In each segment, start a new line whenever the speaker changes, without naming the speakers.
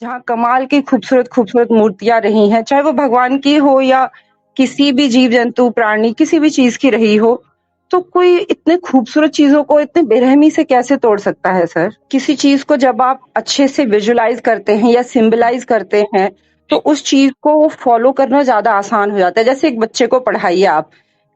जहाँ कमाल की खूबसूरत खूबसूरत मूर्तियां रही हैं, चाहे वो भगवान की हो या किसी भी जीव जंतु प्राणी किसी भी चीज की रही हो। तो कोई इतने खूबसूरत चीजों को इतने बेरहमी से कैसे तोड़ सकता है सर? किसी चीज को जब आप अच्छे से विजुलाइज करते हैं या सिंबलाइज करते हैं, तो
ठीक
उस चीज को फॉलो करना ज्यादा आसान हो जाता है। जैसे एक बच्चे को पढ़ाइए आप,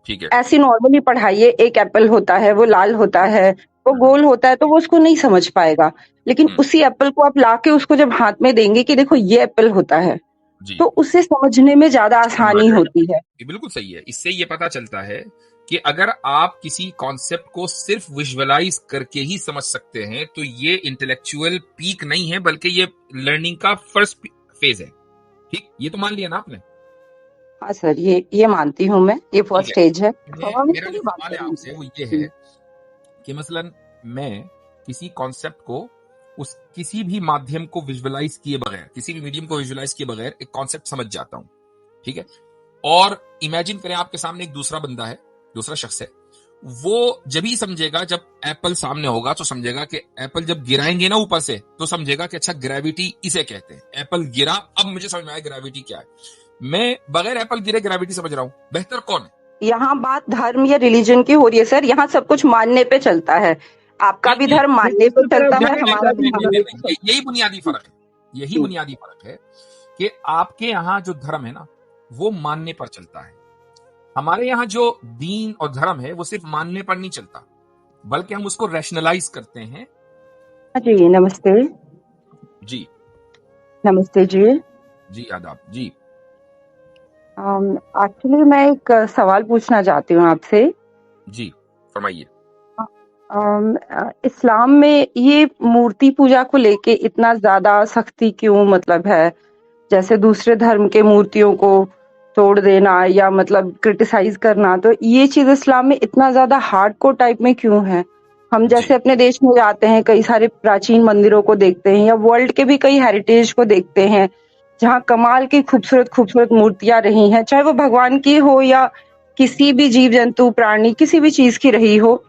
ठीक है।
ऐसे नॉर्मली पढ़ाइए, एक एप्पल होता है, वो लाल होता है, वो गोल होता है, तो वो उसको नहीं समझ पाएगा। लेकिन
हम्म,
उसी एप्पल को आप लाके उसको जब हाथ में देंगे कि देखो ये एप्पल होता है,
जी,
तो उसे समझने में ज्यादा
आसान हो
आसानी
जाएगा।
होती है।
ये बिल्कुल सही है। इससे ये पता चलता है कि अगर आप किसी कॉन्सेप्ट को सिर्फ विजुअलाइज करके ही समझ सकते हैं तो ये इंटेलेक्चुअल पीक नहीं है, बल्कि ये लर्निंग का फर्स्ट फेज है। ठीक, ये तो मान लिया ना आपने?
हाँ सर, ये मानती हूँ मैं, ये
ठीक
फर्स्ट
है।
स्टेज है।
मैं
हवा में
मेरा जो
थोड़ी बात
सवाल है
करनी
आपसे
है।
वो ये है
जी।
कि मसलन मैं किसी कॉन्सेप्ट को उस किसी भी माध्यम को विजुअलाइज किए बगैर, किसी भी मीडियम को विजुअलाइज किए बगैर एक कॉन्सेप्ट समझ जाता हूं। ठीक है। और इमेजिन करें आपके सामने एक दूसरा बंदा है, दूसरा शख्स है। वो जब ही समझेगा जब एप्पल सामने होगा तो समझेगा कि एप्पल जब गिराएंगे ना ऊपर से तो समझेगा कि अच्छा ग्रेविटी इसे कहते हैं। एप्पल गिरा, अब मुझे समझ में आया ग्रेविटी क्या है। मैं बगैर एप्पल गिरे ग्रेविटी समझ रहा हूं, बेहतर कौन है?
यहाँ बात धर्म या रिलीजन की हो रही है सर, यहाँ सब कुछ मानने पे चलता है। आपका भी
नहीं,
धर्म मानने पे चलता है, हमारा भी मानने पे चलता
यही बुनियादी फर्क है। यही
है।
बुनियादी फर्क है कि आपके यहाँ जो धर्म है ना वो मानने पर चलता है। हमारे यहाँ जो दीन और धर्म है वो सिर्फ मानने पर नहीं चलता, बल्कि हम उसको रैशनलाइज करते हैं।
हाँ जी, नमस्ते।
जी।
नमस्ते जी।
जी आदाब जी।
एक्चुअली मैं एक सवाल पूछना चाहती हूँ आपसे।
जी फरमाइए।
इस्लाम में ये मूर्ति पूजा को लेके इतना ज्यादा सख्ती क्यों मतलब है? जैसे दूसरे धर्म के मूर्तियों को तोड़ देना या मतलब क्रिटिसाइज करना, तो ये चीज इस्लाम में इतना ज्यादा हार्डकोर टाइप में क्यों है? हम
जी
जैसे अपने देश में जाते हैं, कई सारे प्राचीन मंदिरों को देखते हैं या वर्ल्ड के भी कई हेरिटेज को देखते हैं, जहाँ कमाल की खूबसूरत खूबसूरत मूर्तियां रही हैं, चाहे वो भगवान की हो या किसी भी जीव जंतु प्राणी किसी भी चीज की रही हो।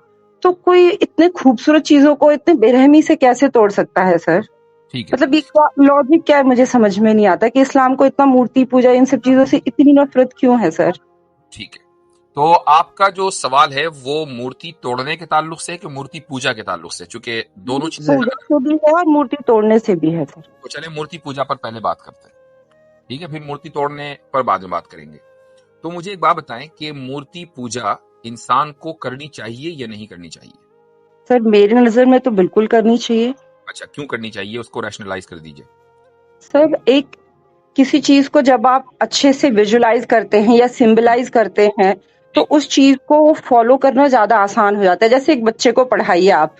तो कोई इतने खूबसूरत चीजों को इतने बेरहमी से कैसे तोड़ सकता है सर?
ठीक है।
मतलब ये क्या लॉजिक, क्या है मुझे समझ में नहीं आता कि इस्लाम को इतना मूर्ति पूजा इन सब चीजों से इतनी नफरत क्यों है सर?
ठीक है, तो आपका जो सवाल है वो मूर्ति तोड़ने के ताल्लुक से है कि मूर्ति पूजा के ताल्लुक से? चूंकि दोनों चीजें
पूजा
अलग।
से भी है और मूर्ति तोड़ने से भी है सर।
तो चले मूर्ति पूजा पर पहले बात करते हैं। ठीक है, फिर मूर्ति तोड़ने पर बाद में बात करेंगे। तो मुझे एक बात बताएं कि मूर्ति पूजा इंसान को करनी चाहिए या नहीं करनी चाहिए?
सर मेरी नजर में तो बिल्कुल करनी चाहिए।
अच्छा, क्यों करनी चाहिए उसको रैशनलाइज कर दीजिए।
सर एक किसी चीज को जब आप अच्छे से विजुलाइज करते हैं या सिंबलाइज करते हैं, तो
ठीक।
उस चीज को फॉलो करना ज्यादा आसान हो जाता है। जैसे एक बच्चे को पढ़ाइए आप,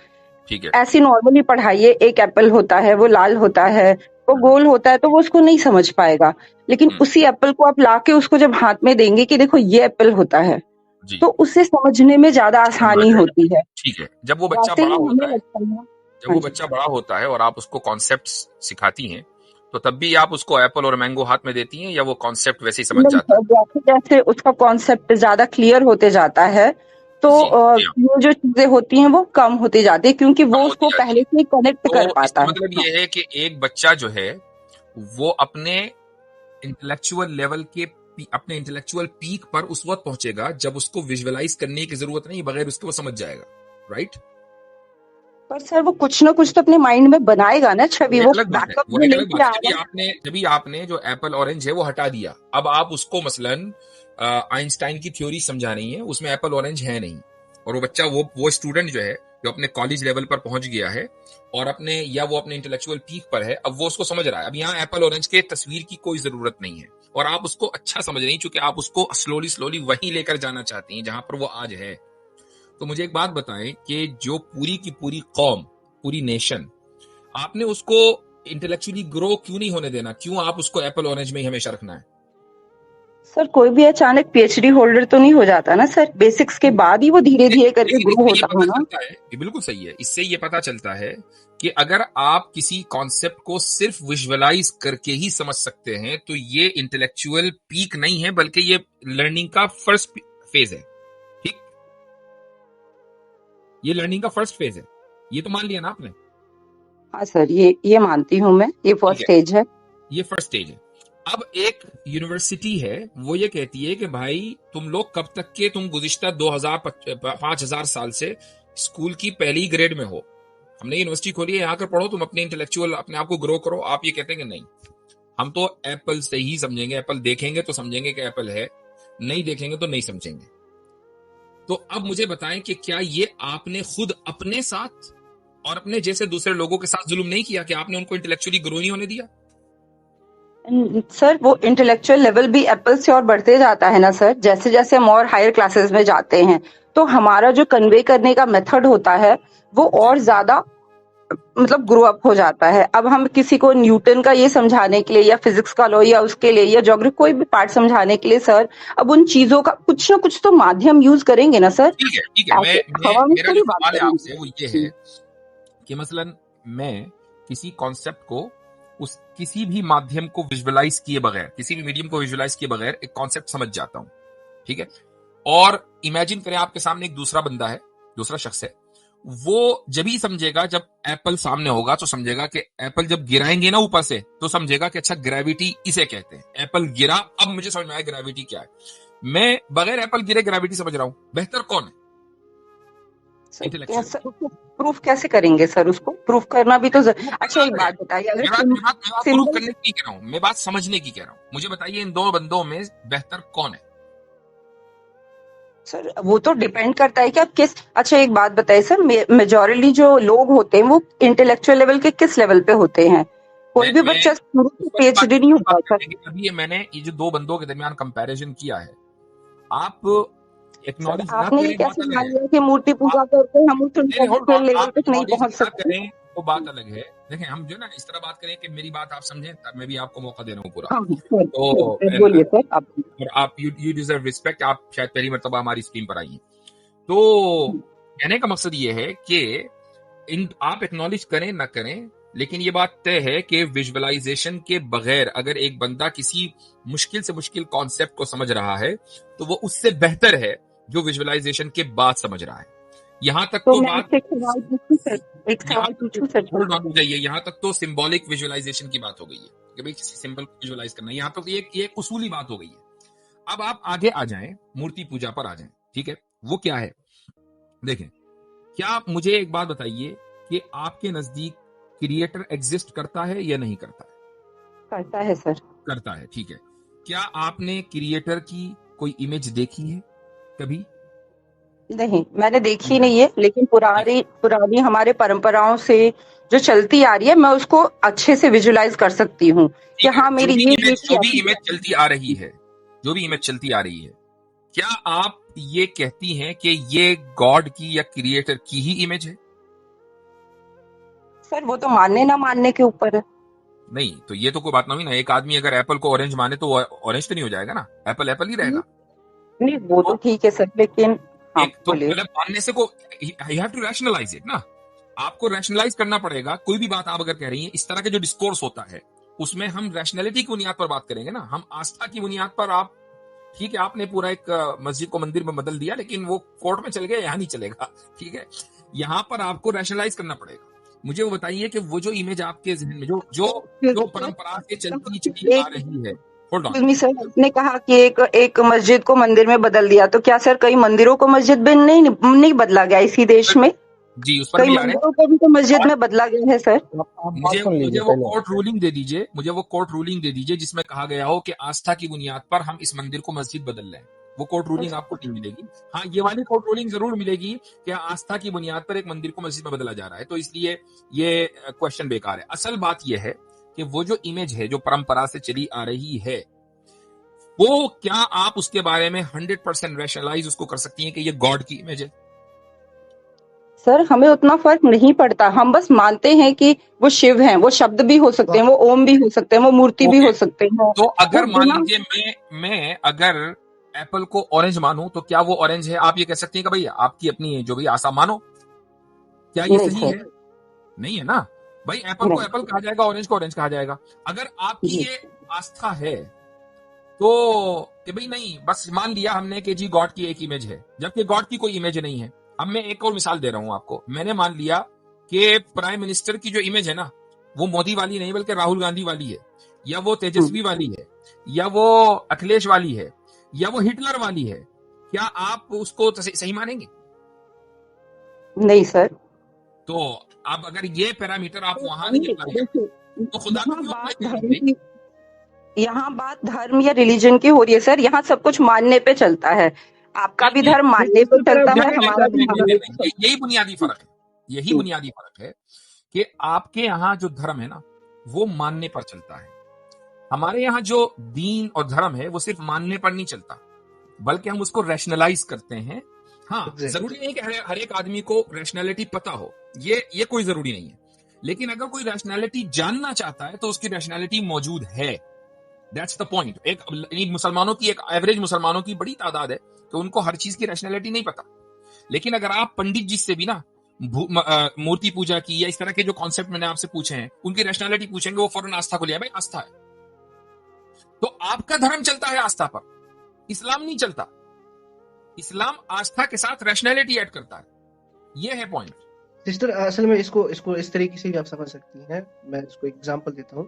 ठीक है।
ऐसे नॉर्मली पढ़ाइए, एक एप्पल होता है, वो लाल होता है, वो गोल होता है, तो वो उसको नहीं समझ पाएगा। लेकिन
हम्म,
उसी एप्पल को आप लाके उसको जब हाथ में देंगे कि देखो ये एप्पल होता है,
जी,
तो उसे समझने में ज्यादा
आसान हो
आसानी
जाएगा।
होती है।
ठीक है, जब वो बच्चा
वैसे
बड़ा
ही हमें
होता है,
लगता है।
जब
हाँ
वो
जी।
बच्चा बड़ा होता है और आप उसको कॉन्सेप्ट सिखाती हैं, तो तब भी आप उसको एप्पल और मैंगो हाथ में देती हैं या वो कॉन्सेप्ट वैसे ही समझ
नहीं
जाता
सर, जैसे जैसे उसका कॉन्सेप्ट ज्यादा क्लियर होते जाता है, तो
है? जी जी हाँ,
ये जो चीजें होती हैं वो कम होती जाती है, क्योंकि
कम
वो
होती
उसको
जाती
पहले
है।
से कनेक्ट कर
तो
पाता
इसका
है।
मतलब
हाँ।
ये है कि एक बच्चा जो है वो अपने इंटेलेक्चुअल लेवल के अपने इंटेलेक्चुअल पीक पर उस वक्त पहुंचेगा जब उसको विजुअलाइज करने की जरूरत नहीं, बगैर उसके वो समझ जाएगा। राइट।
पर सर वो कुछ ना कुछ तो अपने माइंड में बनाएगा ना छवि,
वो एक
वो
अलग बात है,
बैकअप
वो
जो
एक अलग
लेके
बात है।
आएगा।
जब आपने जो एप्पल ऑरेंज है वो हटा दिया, अब आप उसको मसलन आइंस्टाइन की थ्योरी समझा रही है, उसमें एप्पल ऑरेंज है नहीं। और वो बच्चा, वो स्टूडेंट जो है, जो अपने कॉलेज लेवल पर पहुंच गया है और अपने, या वो अपने इंटेलेक्चुअल पीक पर है, अब वो उसको समझ रहा है। अब यहाँ एप्पल ऑरेंज के तस्वीर की कोई जरूरत नहीं है और आप उसको अच्छा समझ रही हैं, क्योंकि आप उसको स्लोली स्लोली वहीं लेकर जाना चाहती हैं जहां पर वो आज है। तो मुझे एक बात बताएं कि जो पूरी की पूरी कौम, पूरी नेशन, आपने उसको इंटेलेक्चुअली ग्रो क्यों नहीं होने देना? क्यों आप उसको एप्पल ऑरेंज में ही हमेशा रखना है?
सर कोई भी अचानक पीएचडी होल्डर तो नहीं हो जाता ना सर, बेसिक्स के बाद ही वो धीरे धीरे करके
लेकिन
ग्रो
इससे ये
होता
पता
है ना।
चलता है, ये बिल्कुल सही है, इससे ये पता चलता है कि अगर आप किसी कॉन्सेप्ट को सिर्फ विजुअलाइज करके ही समझ सकते हैं तो ये इंटेलेक्चुअल पीक नहीं है, बल्कि ये लर्निंग का फर्स्ट फेज है। ठीक, ये लर्निंग का फर्स्ट फेज है, ये तो मान लिया ना आपने?
हाँ सर, ये मानती हूँ मैं, ये
ठीक
फर्स्ट
है,
स्टेज है।
ये फर्स्ट स्टेज है। अब एक यूनिवर्सिटी है, वो ये कहती है कि भाई तुम लोग कब तक के, तुम गुज़िश्ता 5000 साल से स्कूल की पहली ग्रेड में हो, हमने यूनिवर्सिटी खोली है, यहाँ कर पढ़ो, तुम अपने इंटेलेक्चुअल अपने आप को ग्रो करो। आप ये कहते हैं कि नहीं, हम तो एप्पल से ही समझेंगे, एप्पल देखेंगे तो समझेंगे कि एप्पल है, नहीं देखेंगे तो नहीं समझेंगे। तो अब मुझे बताएं कि क्या ये आपने खुद अपने साथ और अपने जैसे दूसरे लोगों के साथ जुल्म नहीं किया कि आपने उनको इंटेलेक्चुअली ग्रो नहीं होने दिया?
सर वो इंटेलेक्चुअल लेवल भी एप्पल से और बढ़ते जाता है ना सर, जैसे जैसे हम और हायर क्लासेस में जाते हैं, तो हमारा जो कन्वे करने का मेथड होता है वो और ज्यादा मतलब ग्रो अप हो जाता है। अब हम किसी को न्यूटन का ये समझाने के लिए या फिजिक्स का लॉ या उसके लिए या ज्योग्राफी कोई भी पार्ट समझाने के लिए सर, अब उन चीजों का कुछ ना कुछ तो माध्यम यूज करेंगे ना सर।
ठीक है, ठीक है,
ऐसे
मैं
हवा में
मेरा जो
थोड़ी बात
सवाल है
करेंगे।
आपसे वो ये है कि मसलन मैं किसी कॉन्सेप्ट को उस किसी भी माध्यम को विजुअलाइज किए बगैर, किसी भी मीडियम को विजुअलाइज किए बगैर एक कॉन्सेप्ट समझ जाता हूं, ठीक है। और इमेजिन करें आपके सामने एक दूसरा बंदा है, दूसरा शख्स है, वो जब ही समझेगा जब एप्पल सामने होगा तो समझेगा कि एप्पल जब गिराएंगे ना ऊपर से तो समझेगा कि अच्छा ग्रेविटी इसे कहते हैं, एप्पल गिरा, अब मुझे समझ में आया ग्रेविटी क्या है। मैं बगैर एप्पल गिरे ग्रेविटी समझ रहा हूं, बेहतर कौन है
सर
इंटेलेक्चुअल?
उसको प्रूफ कैसे करेंगे सर? उसको प्रूफ करना भी तो
प्रूफ
अच्छा
करना
एक
अलग है।
बात बताइए, अगर
मैं बात प्रूफ
सिंबल।
करने की कह रहा हूं, मैं बात समझने की कह रहा हूं। मुझे बताइए इन दो बंदों में बेहतर कौन है?
सर वो तो डिपेंड करता है कि आप किस, अच्छा एक बात बताइए सर, मेजोरिटी जो लोग होते हैं वो इंटेलेक्चुअल लेवल के किस लेवल पे होते हैं? कोई भी
मैं
बच्चा शुरू से
उस
पीएचडी नहीं
बात
होता सर।
करेंगे। अभी ये मैंने ये जो दो बंदों के दरमियान कंपैरिजन किया है, आप
सर
एक्नॉलेज ना
आपने ये
करें बात
कैसे
अलग
मान
है।
लिया कि मूर्ति
आप
पूजा करके हम उस
नहीं होल्ड
इंटेलेक्चुअल
ऑन,
लेवल
आप
तक नहीं
एक्नॉलेज
पहुंच
ना
सकते?
करें तो बात अलग है। देखें, हम जो है ना इस तरह बात करें कि मेरी बात आप समझें, तब मैं भी आपको मौका दे रहा हूँ पूरा।
हाँ सर
तो
सर, बोलिए सर आप।
और आप यू डिजर्व रिस्पेक्ट, आप शायद पहली मर्तबा हमारी स्क्रीन पर आई हैं। तो कहने का मकसद ये है कि इन आप एक्नॉलेज करें ना करें, लेकिन ये बात तय है कि विजुअलाइजेशन के बगैर अगर एक बंदा किसी मुश्किल से मुश्किल कॉन्सेप्ट को समझ रहा है तो वो उससे बेहतर है जो विजुअलाइजेशन के बाद समझ रहा है। यहां तक
तो
तो
मैं
बात,
आपसे एक सवाल पूछूं सर, एक
यहां
सवाल
तक तो
पूछूं सर
होल्ड
छोटा
ऑन हो जाइए, यहां तक तो सिंबॉलिक विजुअलाइजेशन की बात हो गई है कि भाई किसी सिंबल को विजुअलाइज करना, यहां तक तो ये एक उसूली बात हो गई है। अब आप आगे आ जाएं, मूर्ति पूजा पर आ जाएं, ठीक है। वो क्या है देखें, क्या आप मुझे एक बात बताइए कि आपके नजदीक क्रिएटर एग्जिस्ट करता है या नहीं करता है?
करता है सर।
करता है, ठीक है। क्या आपने क्रिएटर की कोई इमेज देखी है कभी?
नहीं मैंने देखी
नहीं,
नहीं है, लेकिन
ठीक
पुरानी पुरानी हमारे परंपराओं से जो चलती आ रही है मैं उसको अच्छे से विजुलाइज कर सकती हूँ कि
ठीक है।
हाँ मेरी ये बेटी
जो भी
ऐसी
इमेज
है।
चलती आ रही है, जो भी इमेज चलती आ रही है, क्या आप ये कहती हैं कि ये गॉड की या क्रिएटर की ही इमेज है?
सर वो तो मानने ना मानने के ऊपर है।
नहीं, तो ये तो कोई बात ना हुई ना। एक आदमी अगर एप्पल को ऑरेंज माने तो ऑरेंज तो नहीं हो जाएगा ना, एप्पल एप्पल ही
नहीं
रहेगा।
नहीं, वो तो
तो
ठीक है सर, लेकिन हाँ
एक तो
बोलिए।
मतलब मानने से को you have to rationalise it ना, आपको रैशनलाइज करना पड़ेगा। कोई भी बात आप अगर कह रही हैं, इस तरह के जो डिस्कोर्स होता है उसमें हम रैशनैलिटी की बुनियाद पर बात करेंगे ना, हम आस्था की बुनियाद पर। आप ठीक है, आपने पूरा एक मस्जिद को मंदिर में बदल दिया, लेकिन वो कोर्ट में चल गया, यहाँ नहीं चलेगा, ठीक है। यहाँ पर आपको रैशनलाइज करना पड़ेगा। मुझे वो बताइए कि वो जो इमेज आपके जहन में जो जो जो परंपरा से चलती चली आ
एक
रही है, होल्ड ऑन।
एक्सक्यूज सर, आपने कहा कि एक मस्जिद को मंदिर में बदल दिया, तो क्या सर कई मंदिरों को मस्जिद में नहीं नहीं बदला गया इसी देश में?
जी, उस पर
कई
भी आ रहे
मंदिरों को भी तो मस्जिद
हैं।
में बदला गया है सर।
आप बात
मुझे
सुन
मुझे
लीजिए
वो
पहले।
कोर्ट रूलिंग दे दीजिए, मुझे वो कोर्ट रूलिंग दे दीजिए जिसमें कहा गया हो कि आस्था की बुनियाद पर हम इस मंदिर को मस्जिद बदल रहे हैं। वो कोर्ट रूलिंग आपको नहीं मिलेगी। हाँ, ये वाली कोर्ट रूलिंग जरूर मिलेगी कि आस्था की बुनियाद पर एक मंदिर को मस्जिद में बदला जा रहा है, तो इसलिए ये क्वेश्चन बेकार है। असल बात यह है कि वो जो इमेज है जो परंपरा से चली आ रही है, वो क्या आप उसके बारे में 100% रैशनलाइज उसको कर सकती हैं कि ये गॉड की इमेज है?
सर हमें उतना फर्क नहीं पड़ता, हम बस मानते हैं कि वो शिव हैं, वो शब्द भी हो सकते हैं, वो ओम भी हो सकते हैं, वो मूर्ति भी
ओके,
हो सकते हैं।
तो
वो
अगर मान
बिना
लीजिए मैं अगर एप्पल को ऑरेंज मानूं तो क्या वो ऑरेंज है? आप ये कह सकती हैं कि भाई आपकी अपनी जो भी आशा मानो, क्या ये
नहीं
सही
सर,
है? नहीं है ना भाई। एप्पल को
नहीं
एप्पल कहा जाएगा, ऑरेंज को ऑरेंज कहा जाएगा। अगर आपकी
जी
ये आस्था है तो कि भाई नहीं, बस मान लिया हमने कि जी गॉड की एक इमेज है, जबकि गॉड की कोई इमेज नहीं है। अब मैं एक और मिसाल दे रहा हूं आपको। मैंने मान लिया कि प्राइम मिनिस्टर की जो इमेज है ना, वो मोदी वाली नहीं बल्कि राहुल गांधी वाली है, या वो तेजस्वी वाली है, या वो अखिलेश वाली है, या वो हिटलर वाली है, क्या आप उसको सही मानेंगे?
नहीं सर।
तो अब अगर ये पैरामीटर आप
तो
वहां नहीं
नहीं,
अप्लाई
देखिए,
करते तो खुदा को
यहाँ
क्यों
बात
अप्लाई करेंगे
धर्म
भाई?
की यहाँ बात धर्म या रिलीजन की हो रही है सर। यहाँ सब कुछ मानने पे चलता है। आपका भी
नहीं,
धर्म मानने पे चलता है, हमारा भी मानने पे
नहीं,
चलता
यही बुनियादी फर्क है, यही
है।
बुनियादी फर्क है कि आपके यहाँ जो धर्म है ना, वो मानने पर चलता है। हमारे यहाँ जो दीन और धर्म है वो सिर्फ मानने पर नहीं चलता, बल्कि हम उसको रैशनलाइज करते हैं। हाँ,
Exactly.
जरूरी नहीं कि हर एक आदमी को रैशनैलिटी पता हो, ये कोई जरूरी नहीं है। लेकिन अगर कोई रैशनैलिटी जानना चाहता है तो उसकी रैशनैलिटी मौजूद है। That's the point. एक मुसलमानों की, एक एवरेज मुसलमानों की बड़ी तादाद है कि उनको हर चीज की रैशनैलिटी नहीं पता। लेकिन अगर आप पंडित जी से भी ना मूर्ति पूजा की या इस तरह के जो कॉन्सेप्ट मैंने आपसे पूछे हैं उनकी रैशनैलिटी पूछेंगे, वो फौरन आस्था को लिया, भाई आस्था है। तो आपका धर्म चलता है आस्था पर, इस्लाम नहीं चलता। इस्लाम आस्था के साथ रैशनैलिटी ऐड करता है, ये है पॉइंट।
सिस्टर, असल में इसको इस तरीके से भी आप समझ सकती हैं। मैं इसको एग्जांपल देता हूँ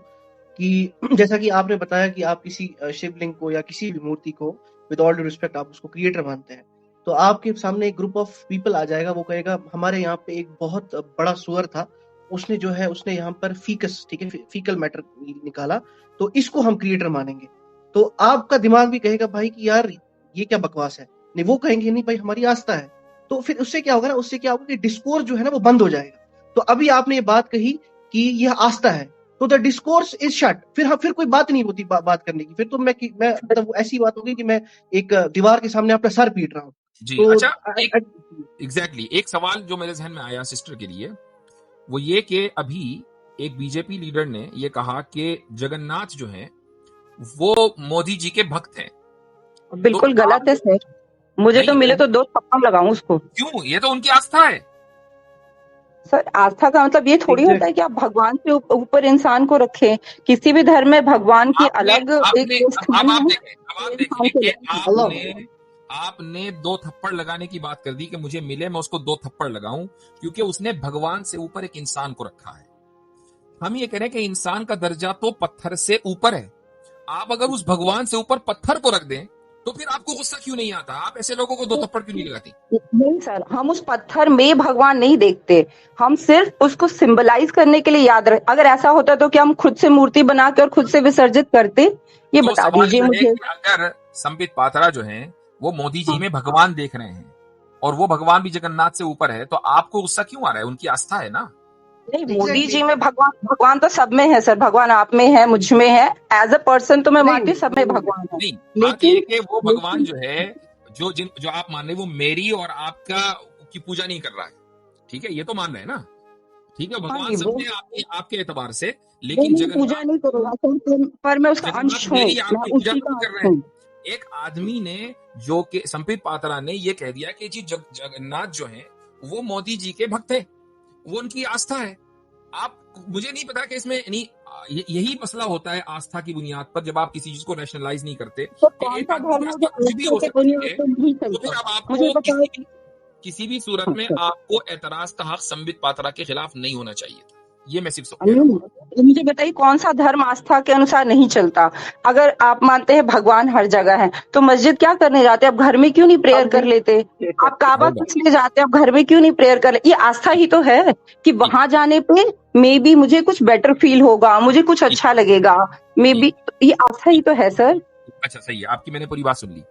कि जैसा कि आपने बताया कि आप किसी शिवलिंग को या किसी भी मूर्ति को विद ऑल ड्यू रिस्पेक्ट आप उसको क्रिएटर मानते हैं, तो आपके सामने एक ग्रुप ऑफ पीपल आ जाएगा, वो कहेगा हमारे यहाँ पे एक बहुत बड़ा सुअर था, उसने यहाँ पर फीकस, ठीक है, फीकल मैटर निकाला, तो इसको हम क्रिएटर मानेंगे। तो आपका दिमाग भी कहेगा भाई कि यार ये क्या बकवास है। नहीं, वो कहेंगे नहीं भाई हमारी आस्था है। तो फिर उससे क्या होगा ना, उससे क्या होगा कि डिस्कोर्स जो है ना वो बंद हो जाएगा। तो अभी आपने ये बात कही कि यह आस्था है, तो द डिस्कोर्स इज शट। फिर कोई बात नहीं होती बात करने की। फिर तो मैं मतलब वो ऐसी बात होगी कि मैं एक दीवार के सामने अपना सर पीट रहा हूँ।
जी
तो
अच्छा, एग्जैक्टली एक सवाल जो मेरे जहन में आया सिस्टर के लिए, वो ये कि अभी एक बीजेपी लीडर ने ये कहा कि जगन्नाथ जो है वो मोदी जी के भक्त हैं।
बिल्कुल
तो
गलत है सर। मुझे तो
नहीं,
मिले तो 2 थप्पड़ लगाऊं उसको।
क्यों? ये तो उनकी आस्था है।
सर आस्था का मतलब ये थोड़ी होता है कि आप भगवान से ऊपर इंसान को रखें। किसी भी धर्म में भगवान की
आपने
अलग
आपने
एक
अब
स्थान
आप
है,
देखें, अब आप
इंसान
देखिए
के
कि
लिए।
आपने 2 थप्पड़ लगाने की बात कर दी कि मुझे मिले मैं उसको 2 थप्पड़ लगाऊं, क्योंकि उसने भगवान से ऊपर एक इंसान को रखा है। हम ये कह रहे हैं कि इंसान का दर्जा तो पत्थर से ऊपर है। आप अगर उस भगवान से ऊपर पत्थर को रख दें तो फिर आपको गुस्सा क्यों नहीं आता? आप ऐसे लोगों को 2 थप्पड़ क्यों नहीं लगाती?
नहीं सर, हम उस पत्थर में भगवान नहीं देखते। हम सिर्फ उसको सिंबलाइज करने के लिए याद रख। अगर ऐसा होता तो क्या हम खुद से मूर्ति बना के और खुद से विसर्जित करते? ये
तो
बता
सवाल
दीजिए
जो है
मुझे।
कि अगर संबित पात्रा जो है वो मोदी जी में भगवान देख रहे हैं और वो भगवान भी जगन्नाथ से ऊपर है, तो आपको गुस्सा क्यों आ रहा है? उनकी आस्था है ना।
नहीं, मोदी जी में भगवान तो सब में है सर। भगवान आप में है, मुझ में है। एज अ पर्सन तो मैं मानती हूँ सब में भगवान है।
नहीं, बात ये है
लेकिन
कि वो भगवान जो है, जो आप मान रहे हैं, वो मेरी और आपका की पूजा नहीं कर रहा है। ठीक है, ये तो मान रहे हैं ना। ठीक है,
हाँ
भगवान
जी,
सब
वो
में आपके एतबार से,
वो
लेकिन
मैं पूजा नहीं करूंगा सर, पर मैं उसका अंश हूँ।
मेरी
मैं
आपकी पूजा
उसी
नहीं
का
कर
अंश
रहे
हूँ।
हैं। एक आदमी ने, जो कि संबित पात्रा ने ये कह दिया कि जी जगन्नाथ जो है वो मोदी जी के भक्त है, वो उनकी आस्था है। आप, मुझे नहीं पता कि इसमें नहीं, यही मसला होता है आस्था की बुनियाद पर, जब आप किसी चीज को रैशनलाइज नहीं करते
तो
कि
कौन
एक
सा
आदमी की
धर्म है जो
आस्था कुछ भी
आस्था
हो
के
सकती
बुनियाद
है,
पर नहीं
तो फिर
चलता?
अब
मुझे
आपको
बताओ।
किसी भी सूरत में
अच्छा,
आपको एतराज का हक संबित पात्रा के खिलाफ नहीं होना चाहिए। ये मैं सिर्फ कह रहा
नहीं,
हूँ।
तो मुझे बताइए कौन सा धर्म आस्था के अनुसार नहीं चलता? अगर आप मानते हैं भगवान हर जगह है, तो मस्जिद क्या करने जाते? आप घर में क्यों नहीं प्रेयर कर लेते? आप काबा
होगा
किस लिए जाते हैं? आप घर में क्यों नहीं प्रेयर कर ले? ये आस्था ही तो है कि
ठीक
वहां जाने पे मे बी मुझे कुछ बेटर फील होगा, मुझे कुछ
ठीक
अच्छा लगेगा। मे
ठीक
बी ये आस्था ही तो है सर।
अच्छा, सही है, आपकी मैंने पूरी बात सुन ली।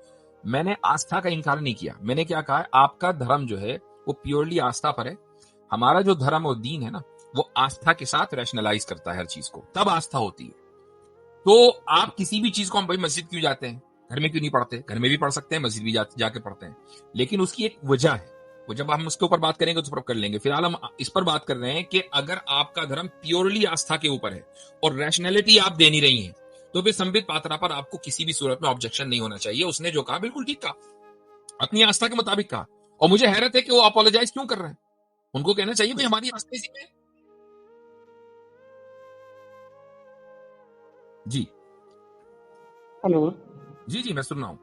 मैंने आस्था का इनकार नहीं किया। मैंने क्या कहा है, आपका धर्म जो है वो प्योरली आस्था पर है। हमारा जो धर्म और दीन है ना, वो आस्था के साथ रैशनलाइज करता है हर चीज को, तब आस्था होती है। तो आप किसी भी चीज को, हम भाई मस्जिद क्यों जाते हैं, घर में क्यों नहीं पढ़ते? घर में भी पढ़ सकते हैं, मस्जिद भी जाके पढ़ते हैं, लेकिन उसकी एक वजह है। वो जब हम उसके ऊपर बात करेंगे तो कर लेंगे। फिलहाल हम इस पर बात कर रहे हैं कि अगर आपका धर्म प्योरली आस्था के ऊपर है और रैशनैलिटी आप दे नहीं रही हैं, तो फिर संबित पात्रा पर आपको किसी भी सूरत में ऑब्जेक्शन नहीं होना चाहिए। उसने जो कहा बिल्कुल ठीक कहा, अपनी आस्था के मुताबिक कहा। और मुझे हैरत है कि वो अपोलोजाइज क्यों कर रहे हैं। उनको कहना चाहिए भाई हमारी आस्था इसी में है। जी
हेलो।
जी जी, मैं सुन रहा हूँ।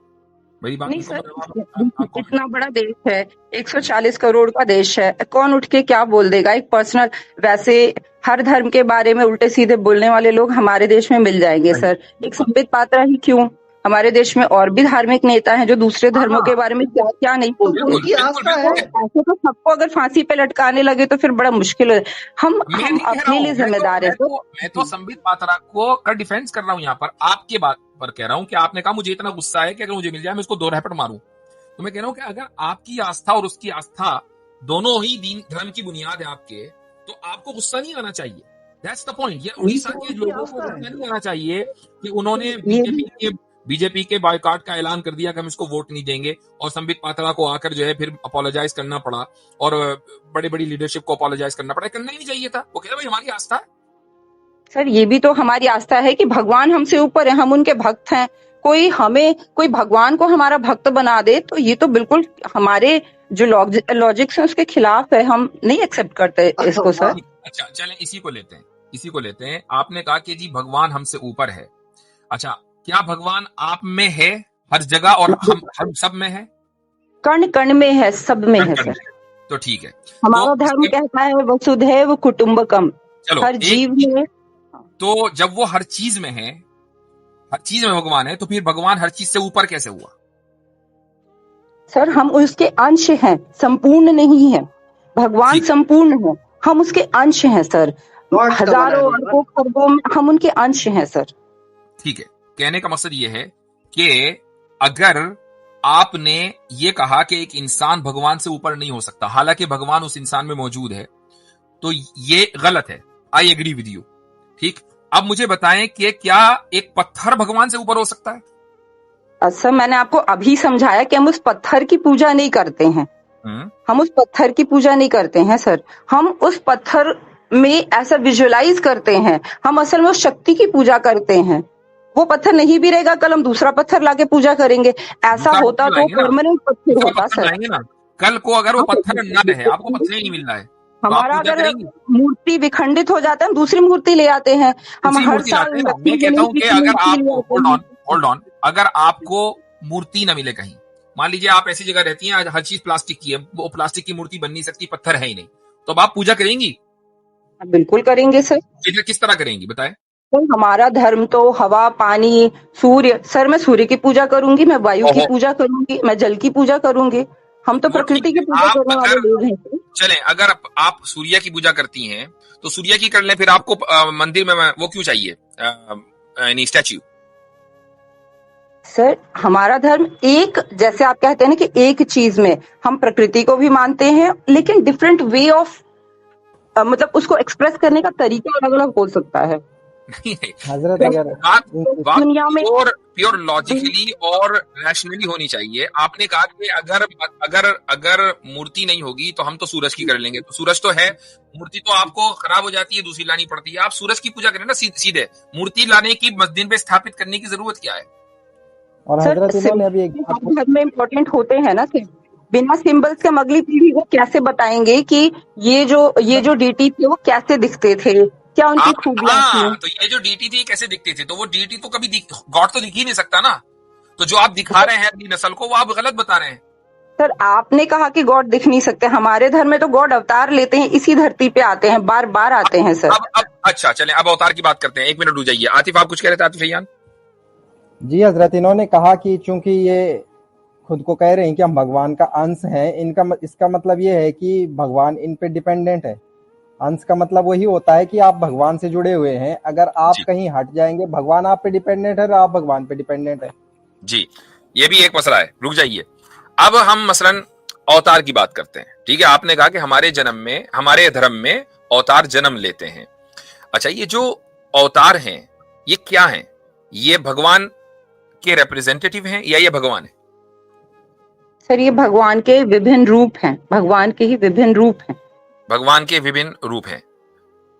मेरी बात
नहीं
को
सर,
आप comment
इतना बड़ा देश है, 140 करोड़ का देश है, कौन उठ के क्या बोल देगा? एक पर्सनल, वैसे हर धर्म के बारे में उल्टे सीधे बोलने वाले लोग हमारे देश में मिल जाएंगे
नहीं,
सर। एक संबित पात्रा ही क्यों, हमारे देश में और भी धार्मिक नेता हैं जो दूसरे धर्मों के बारे में क्या क्या नहीं
तो
बोलते।
उनकी आस्था है।
ऐसे तो सबको अगर फांसी पे लटकाने लगे तो फिर बड़ा मुश्किल है। हम
मैं नहीं कह रहा
अपने
हूँ,
लिए जिम्मेदार है।
मैं तो संबित पात्रा को का डिफेंस कर रहा हूँ यहाँ पर, आपके बात पर कह रहा हूँ कि आपने कहा मुझे इतना गुस्सा है कि अगर मुझे मिल जाए मैं इसको 2 रैपट मारूं। तो मैं कह रहा हूँ कि अगर आपकी आस्था और उसकी आस्था दोनों ही दीन धर्म की बुनियाद है आपके, तो आपको गुस्सा नहीं आना चाहिए। That's the point. ये उड़ीसा के लोगों को गुस्सा नहीं आना चाहिए कि उन्होंने बीजेपी के बायकॉट का ऐलान कर दिया कि हम इसको वोट नहीं देंगे, और संबित पात्रा को आकर जो है फिर अपोलोजाइज करना पड़ा, और बड़ी बड़ी लीडरशिप को अपोलोजाइज करना पड़ा। करना ही नहीं चाहिए था। वो कह रहे भाई हमारी आस्था है।
सर ये भी तो हमारी आस्था है कि भगवान हमसे ऊपर है, हम उनके भक्त हैं। कोई भगवान को हमारा भक्त बना दे तो ये तो बिल्कुल हमारे जो लॉजिक्स है उसके खिलाफ है। हम नहीं एक्सेप्ट करते इसको सर।
अच्छा चलें, इसी को लेते हैं। आपने कहा कि जी भगवान हमसे ऊपर है। अच्छा, क्या भगवान आप में है हर जगह और हम सब में है?
कण कण में है, सब में है सर।
तो ठीक है,
हमारा धर्म कहता है वसुधैव कुटुंबकम,
चलो
हर जीव में।
तो जब वो हर चीज में है, हर चीज में भगवान है, तो फिर भगवान हर चीज से ऊपर कैसे हुआ?
सर हम उसके अंश हैं, संपूर्ण नहीं है। भगवान संपूर्ण है, हम उसके अंश हैं सर। हजारों अरबों खरबों में हम उनके अंश हैं सर।
ठीक है, कहने का मकसद ये है कि अगर आपने ये कहा कि एक इंसान भगवान से ऊपर नहीं हो सकता, हालांकि भगवान उस इंसान में मौजूद है, तो ये गलत है। I agree with you. ठीक, अब मुझे बताएं कि क्या एक पत्थर भगवान से ऊपर हो सकता है?
सर मैंने आपको अभी समझाया कि हम उस पत्थर की पूजा नहीं करते हैं। हम उस पत्थर की पूजा नहीं करते हैं सर। हम उस पत्थर में ऐसा विजुअलाइज करते हैं, हम असल में उस शक्ति की पूजा करते हैं। वो पत्थर नहीं भी रहेगा, कल हम दूसरा पत्थर लाके पूजा करेंगे। ऐसा होता तो परमानेंट पत्थर होता सर।
कल को अगर वो पत्थर न रहे, आपको पत्थर ही नहीं मिल रहा है,
हमारा अगर मूर्ति विखंडित हो जाता है, हम दूसरी मूर्ति ले आते हैं। हम हर साल
मैं कहता हूं कि अगर आप होल्ड ऑन, अगर आपको मूर्ति न मिले कहीं, मान लीजिए आप ऐसी जगह रहती हैं हर चीज प्लास्टिक की है, वो प्लास्टिक की मूर्ति बन नहीं सकती, पत्थर है ही नहीं, तो अब आप पूजा करेंगी?
बिल्कुल करेंगे सर।
किस तरह करेंगी बताएं?
तो हमारा धर्म तो हवा, पानी, सूर्य। सर मैं सूर्य की पूजा करूंगी, मैं वायु की पूजा करूंगी, मैं जल की पूजा करूंगी। हम तो प्रकृति की पूजा करने वाले लोग हैं।
चलें, अगर आप सूर्य की पूजा करती हैं तो सूर्य की कर लें, फिर आपको मंदिर में वो क्यों चाहिए स्टैच्यू?
सर हमारा धर्म एक, जैसे आप कहते हैं ना कि एक चीज में हम प्रकृति को भी मानते हैं, लेकिन डिफरेंट वे ऑफ मतलब उसको एक्सप्रेस करने का तरीका अलग अलग हो सकता है।
हजरत बात प्योर लॉजिकली और रैशनली होनी चाहिए। आपने कहा कि अगर मूर्ति नहीं होगी तो हम तो सूरज की कर लेंगे, तो सूरज तो है, मूर्ति तो आपको खराब हो जाती है, दूसरी लानी पड़ती है। आप सूरज की पूजा करें ना सीधे, मूर्ति लाने की मस्जिद पे स्थापित करने की जरूरत क्या है?
और हजरत इन्होंने अभी एक
घर में इम्पोर्टेंट होते हैं ना कि बिना सिंबल्स के हम अगली पीढ़ी को कैसे बताएंगे कि ये जो डीटी थे वो कैसे दिखते थे, क्या उनकी खूबियां थी।
तो ये जो डीटी थी कैसे दिखते थे, तो वो डीटी तो कभी गॉड तो दिख ही नहीं सकता ना। तो जो आप दिखा रहे हैं अपनी नस्ल को, वो आप गलत बता रहे हैं।
सर आपने कहा कि गॉड दिख नहीं सकते, हमारे धर्म में तो गॉड अवतार लेते हैं, इसी धरती पे आते हैं, बार बार आते हैं सर।
अब अच्छा चलें, अब अवतार की बात करते हैं। 1 मिनट रुक जाइए। आतिफ आप कुछ कह रहे थे? आतिफ भैया
जी हजरत, इन्होंने कहा कि चूंकि ये खुद को कह रहे हैं कि हम भगवान का अंश हैं, इसका मतलब ये है कि भगवान इन पे डिपेंडेंट है। अंश का मतलब वही होता है कि आप भगवान से जुड़े हुए हैं। अगर आप कहीं हट जाएंगे, भगवान आप पे डिपेंडेंट है और आप भगवान पे डिपेंडेंट है।
जी, ये भी एक मसला है। रुक जाइए, अब हम मसलन अवतार की बात करते हैं। ठीक है, आपने कहा कि हमारे धर्म में अवतार जन्म लेते हैं। अच्छा, ये जो अवतार हैं ये क्या हैं? ये भगवान के रिप्रेजेंटेटिव हैं या ये भगवान है?
सर ये भगवान के विभिन्न रूप हैं, भगवान के ही विभिन्न रूप हैं।
भगवान के विभिन्न रूप हैं।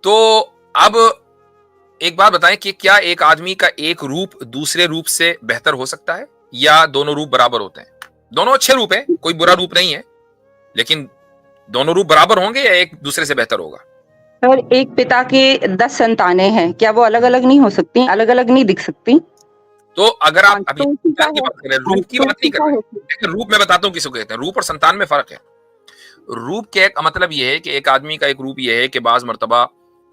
तो अब एक बात बताएं कि क्या एक आदमी का एक रूप दूसरे रूप से बेहतर हो सकता है, या दोनों रूप बराबर होते हैं? दोनों अच्छे रूप हैं, कोई बुरा रूप नहीं है, लेकिन दोनों रूप बराबर होंगे या एक दूसरे से बेहतर होगा?
सर एक पिता के 10 संतानें हैं, क्या वो अलग अलग नहीं हो सकती, अलग अलग नहीं दिख सकती?
तो अगर आप
हाँ,
अभी
तो उसी का
की
है।
बात कर रहे हैं,
हाँ,
रूप की
तो
बात नहीं
उसी
कर
का
रहे
है।
हैं। देखिए, रूप मैं बताता हूँ किसको कहते हैं। रूप और संतान में फर्क है। रूप के एक मतलब ये है कि एक आदमी का एक रूप ये है कि बाज मर्तबा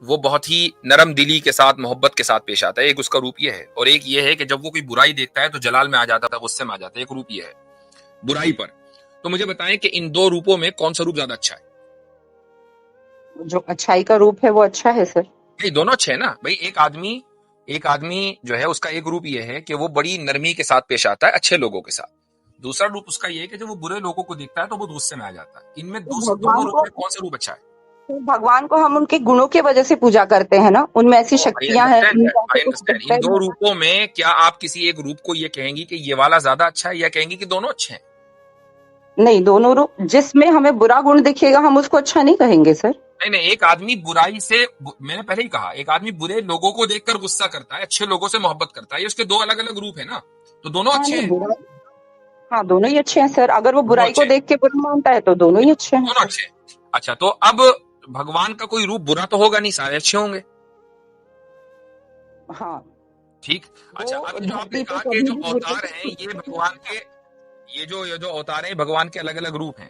वो बहुत ही नरम दिली के साथ, मोहब्बत के साथ पेश आता है। एक उसका रूप ये है। और एक ये है कि जब वो कोई बुराई देखता है तो जलाल में आ जाता है, गुस्से में आ जाता है। एक रूप ये है बुराई पर। तो मुझे बताएं कि इन दो रूपों में कौन सा रूप ज्यादा अच्छा है?
जो अच्छाई का रूप है वो अच्छा है सर।
भाई दोनों अच्छे हैं ना भाई। एक आदमी जो है उसका एक रूप ये है कि वो बड़ी नरमी के साथ पेश आता है अच्छे लोगों के साथ। दूसरा रूप उसका ये है कि जब वो बुरे लोगों को देखता है तो वो गुस्से में आ जाता है। इनमें
तो
दोनों रूप में कौन सा रूप अच्छा है?
तो भगवान को हम उनके गुणों की वजह से पूजा करते हैं ना, उनमें ऐसी
आई
शक्तियां हैं,
अंडरस्टैंड दैट,
उनमें
आई
ऐसे कुछ
अंडरस्टैंड। इन
बेहतर
दो
है।
रूपों में क्या आप किसी एक रूप को ये कहेंगी कि ये वाला ज्यादा अच्छा है, या कहेंगी कि दोनों अच्छे हैं?
नहीं, दोनों रूप, जिसमें हमें बुरा गुण दिखेगा हम उसको अच्छा नहीं कहेंगे सर।
नहीं नहीं, एक आदमी बुराई से, मैंने पहले ही कहा, एक आदमी बुरे लोगों को देखकर गुस्सा करता है, अच्छे लोगों से मोहब्बत करता है। ये उसके दो अलग अलग रूप है ना, तो दोनों
हाँ
अच्छे
नहीं,
हैं।
बुरा, हाँ दोनों ही अच्छे हैं सर। अगर वो
दोनों
बुराई
अच्छे
को
हैं,
देख के बुरा मानता है तो दोनों ही अच्छे हैं
दोनों
सर।
अच्छे हैं। अच्छा, तो अब भगवान का कोई रूप बुरा तो होगा नहीं, सारे अच्छे होंगे।
हाँ,
ठीक। अच्छा,
वो
अब ये जो आपने
धरती पे
कहा कि
कभी
जो
भी बुराई
अवतार हैं ये भगवान के, ये जो अवतार हैं भगवान के अलग अलग रूप हैं।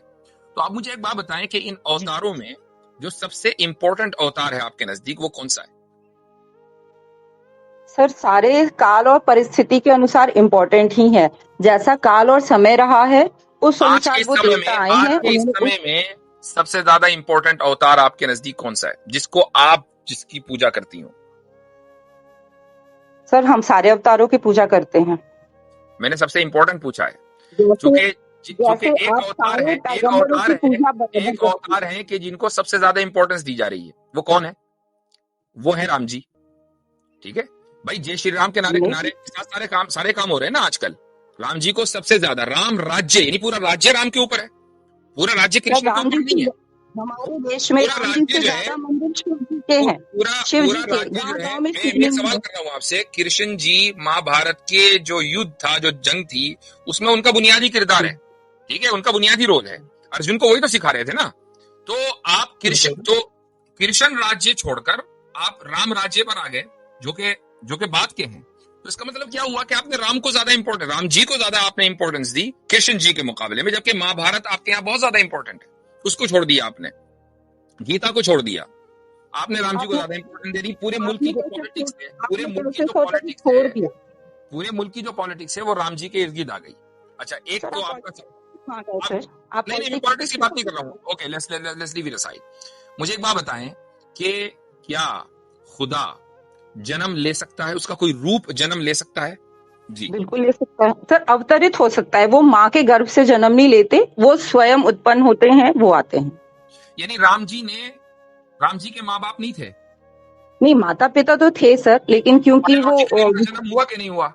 तो आप मुझे एक बात बताएं कि इन
जी
अवतारों में जो सबसे इंपॉर्टेंट अवतार है आपके नजदीक, वो कौन सा है?
सर, सारे काल और परिस्थिति के अनुसार इम्पोर्टेंट ही है। जैसा काल और समय रहा है उस
आज
अनुसार
के इस
वो
समय
देवता
में,
आए
आज
हैं,
के इस
उन्होंने उस,
समय में सबसे ज्यादा इंपॉर्टेंट अवतार आपके नजदीक कौन सा है, जिसको आप, जिसकी पूजा करती हो?
सर हम सारे अवतारों की पूजा करते हैं।
मैंने सबसे इंपॉर्टेंट पूछा है।
जैसे
चूंकि चूंकि
जैसे
एक
आप
अवतार है,
सारे पैगंबरों की पूजा बराबर
एक
करते
अवतार
हैं।
है कि जिनको सबसे ज्यादा इंपॉर्टेंस दी जा रही है। वो कौन है? वो है राम जी। ठीक है भाई, जय श्री राम के नारे
नहीं
नारे के साथ सारे काम हो रहे हैं ना आजकल। राम जी को सबसे ज्यादा, राम राज्य यानी पूरा राज्य राम के ऊपर है। पूरा राज्य
सर,
कृष्ण के
राम
ऊपर
जी
नहीं है।
से हमारे देश में
पूरा
राम जी
राज्य
से
जो है,
ज्यादा मंदिर शिव जी के हैं।
पूरा
शिव
पूरा
जी के
राज्य जो
गांव
है,
गांव में
मैं
शिवलिंग
सवाल
है।
कर रहा हूं आपसे, कृष्ण जी महाभारत के जो युद्ध था, जो जंग थी, उसमें उनका बुनियादी किरदार है। ठीक है, उनका बुनियादी रोल है। अर्जुन को वही तो सिखा रहे थे ना। तो आप कृष्ण राज्य छोड़कर आप राम राज्य पर आ गए, जो के बात के हैं। तो इसका मतलब क्या हुआ कि आपने राम को ज्यादा इंपॉर्टेंट, राम जी को ज्यादा आपने इंपॉर्टेंस दी कृष्ण जी के मुकाबले में, जबकि महाभारत आपके यहाँ बहुत ज्यादा इंपॉर्टेंट है। उसको छोड़ दिया आपने, गीता को छोड़ दिया आपने, राम जी को
आपने
ज्यादा इंपॉर्टेंस दे दी। पूरे मुल्क
आपने
की जो
कैसे
पॉलिटिक्स है,
आपने कैसे सोचा कि छोड़ दिया?
पूरे मुल्क की जो पॉलिटिक्स है वो राम जी के इर्द गिर्द आ गई। अच्छा, एक
सर
तो
आप
आपका,
हाँ गए
आप,
सर, आप
नहीं नहीं, मैं पॉलिटिक्स की बात नहीं कर रहा हूँ। Okay, let's leave it aside. मुझे एक बात बताएं कि क्या खुदा जन्म ले सकता है? उसका कोई रूप जन्म ले सकता है? जी।
बिल्कुल ले सकता है सर, अवतरित हो सकता है। वो माँ के गर्भ से जन्म नहीं लेते, वो स्वयं उत्पन्न होते हैं, वो आते हैं।
यानी राम जी के माँ बाप नहीं थे?
नहीं, माता पिता तो थे सर, लेकिन क्योंकि वो
बायोलॉजिकली उनका जन्म हुआ कि नहीं हुआ?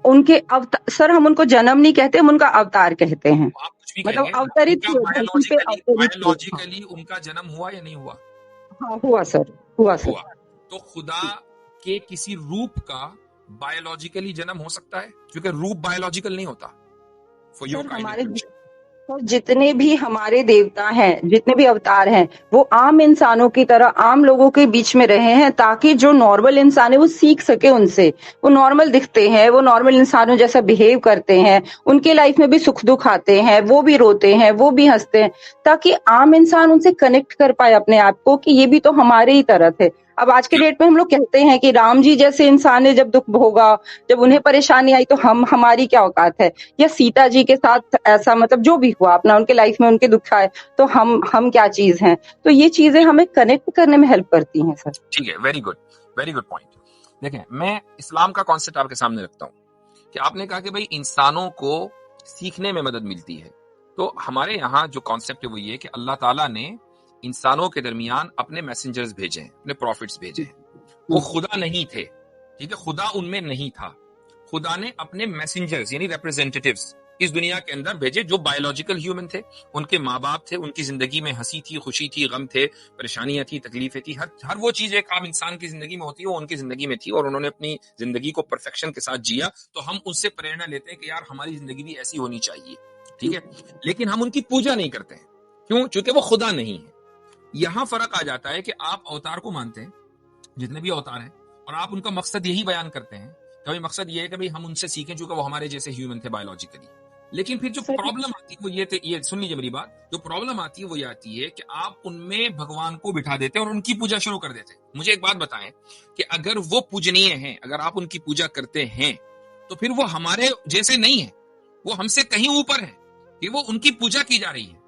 उनके अवतार, सर हम उनको जन्म नहीं कहते, हम उनका अवतार कहते हैं।
आप कुछ भी
मतलब
कहें,
अवतरित
उनका
हुए, धरती पे अवतरित हुए। हाँ,
बायोलॉजिकली उनका जन्म हुआ या नहीं हुआ?
हाँ हुआ सर, हुआ सर।
हुआ। तो खुदा के किसी रूप का बायोलॉजिकली जन्म हो सकता है? क्योंकि रूप बायोलॉजिकल नहीं होता। फॉर योर
सर
काइंड
हमारे
इंट्रोडक्शन।
सर जितने भी हमारे देवता हैं, जितने भी अवतार हैं, वो आम इंसानों की तरह आम लोगों के बीच में रहे हैं, ताकि जो नॉर्मल इंसान है वो सीख सके उनसे। वो नॉर्मल दिखते हैं, वो नॉर्मल इंसानों जैसा बिहेव करते हैं, उनके लाइफ में भी सुख दुख आते हैं, वो भी रोते हैं, वो भी हंसते हैं, ताकि आम इंसान उनसे कनेक्ट कर पाए अपने आप को कि ये भी तो हमारे ही तरह थे। अब आज के डेट में हम लोग कहते हैं कि राम जी जैसे इंसान ने जब दुख भोगा, जब उन्हें परेशानी आई, तो हमारी क्या औकात है? या सीता जी के साथ ऐसा, मतलब जो भी हुआ अपना उनके लाइफ में, उनके दुख आए, तो हम क्या चीज हैं? तो ये चीजें हमें कनेक्ट करने में हेल्प करती हैं सर।
ठीक है, वेरी गुड पॉइंट। देखें, मैं इस्लाम का कॉन्सेप्ट आपके सामने रखता हूं कि आपने कहा कि भाई इंसानों को सीखने में मदद मिलती है। तो हमारे यहाँ जो कॉन्सेप्ट है वो ये कि अल्लाह ताला ने इंसानों के दरमियान अपने मैसेंजर्स भेजे हैं, अपने प्रॉफिट्स भेजे हैं। वो खुदा नहीं थे, ठीक है, खुदा उनमें नहीं था। खुदा ने अपने मैसेंजर्स यानी रिप्रेजेंटेटिव्स इस दुनिया के अंदर भेजे, जो बायोलॉजिकल ह्यूमन थे। उनके माँ बाप थे, उनकी जिंदगी में हंसी थी, खुशी थी, गम थे, परेशानियां थी, तकलीफें थी, हर वो चीज एक आम इंसान की जिंदगी में होती है, वो उनकी जिंदगी में थी, और उन्होंने अपनी जिंदगी को परफेक्शन के साथ जिया। तो हम उससे प्रेरणा लेते हैं कि यार हमारी जिंदगी भी ऐसी होनी चाहिए, ठीक है। लेकिन हम उनकी पूजा नहीं करते हैं, क्यों? क्योंकि वो खुदा नहीं है। यहां फर्क आ जाता है कि आप अवतार को मानते हैं, जितने भी अवतार हैं, और आप उनका मकसद यही बयान करते हैं कभी मकसद ये है कि भाई हम उनसे सीखें, चूंकि वो हमारे जैसे ह्यूमन थे बायोलॉजिकली। लेकिन फिर जो
सर
प्रॉब्लम आती है वो ये सुन लीजिए मेरी बात, जो प्रॉब्लम आती है वो ये आती है कि आप उनमें भगवान को बिठा देते हैं और उनकी पूजा शुरू कर देते हैं। मुझे एक बात बताएं कि अगर वो पूजनीय हैं, अगर आप उनकी पूजा करते हैं, तो फिर वो हमारे जैसे नहीं है, वो हमसे कहीं ऊपर है कि वो उनकी पूजा की जा रही है।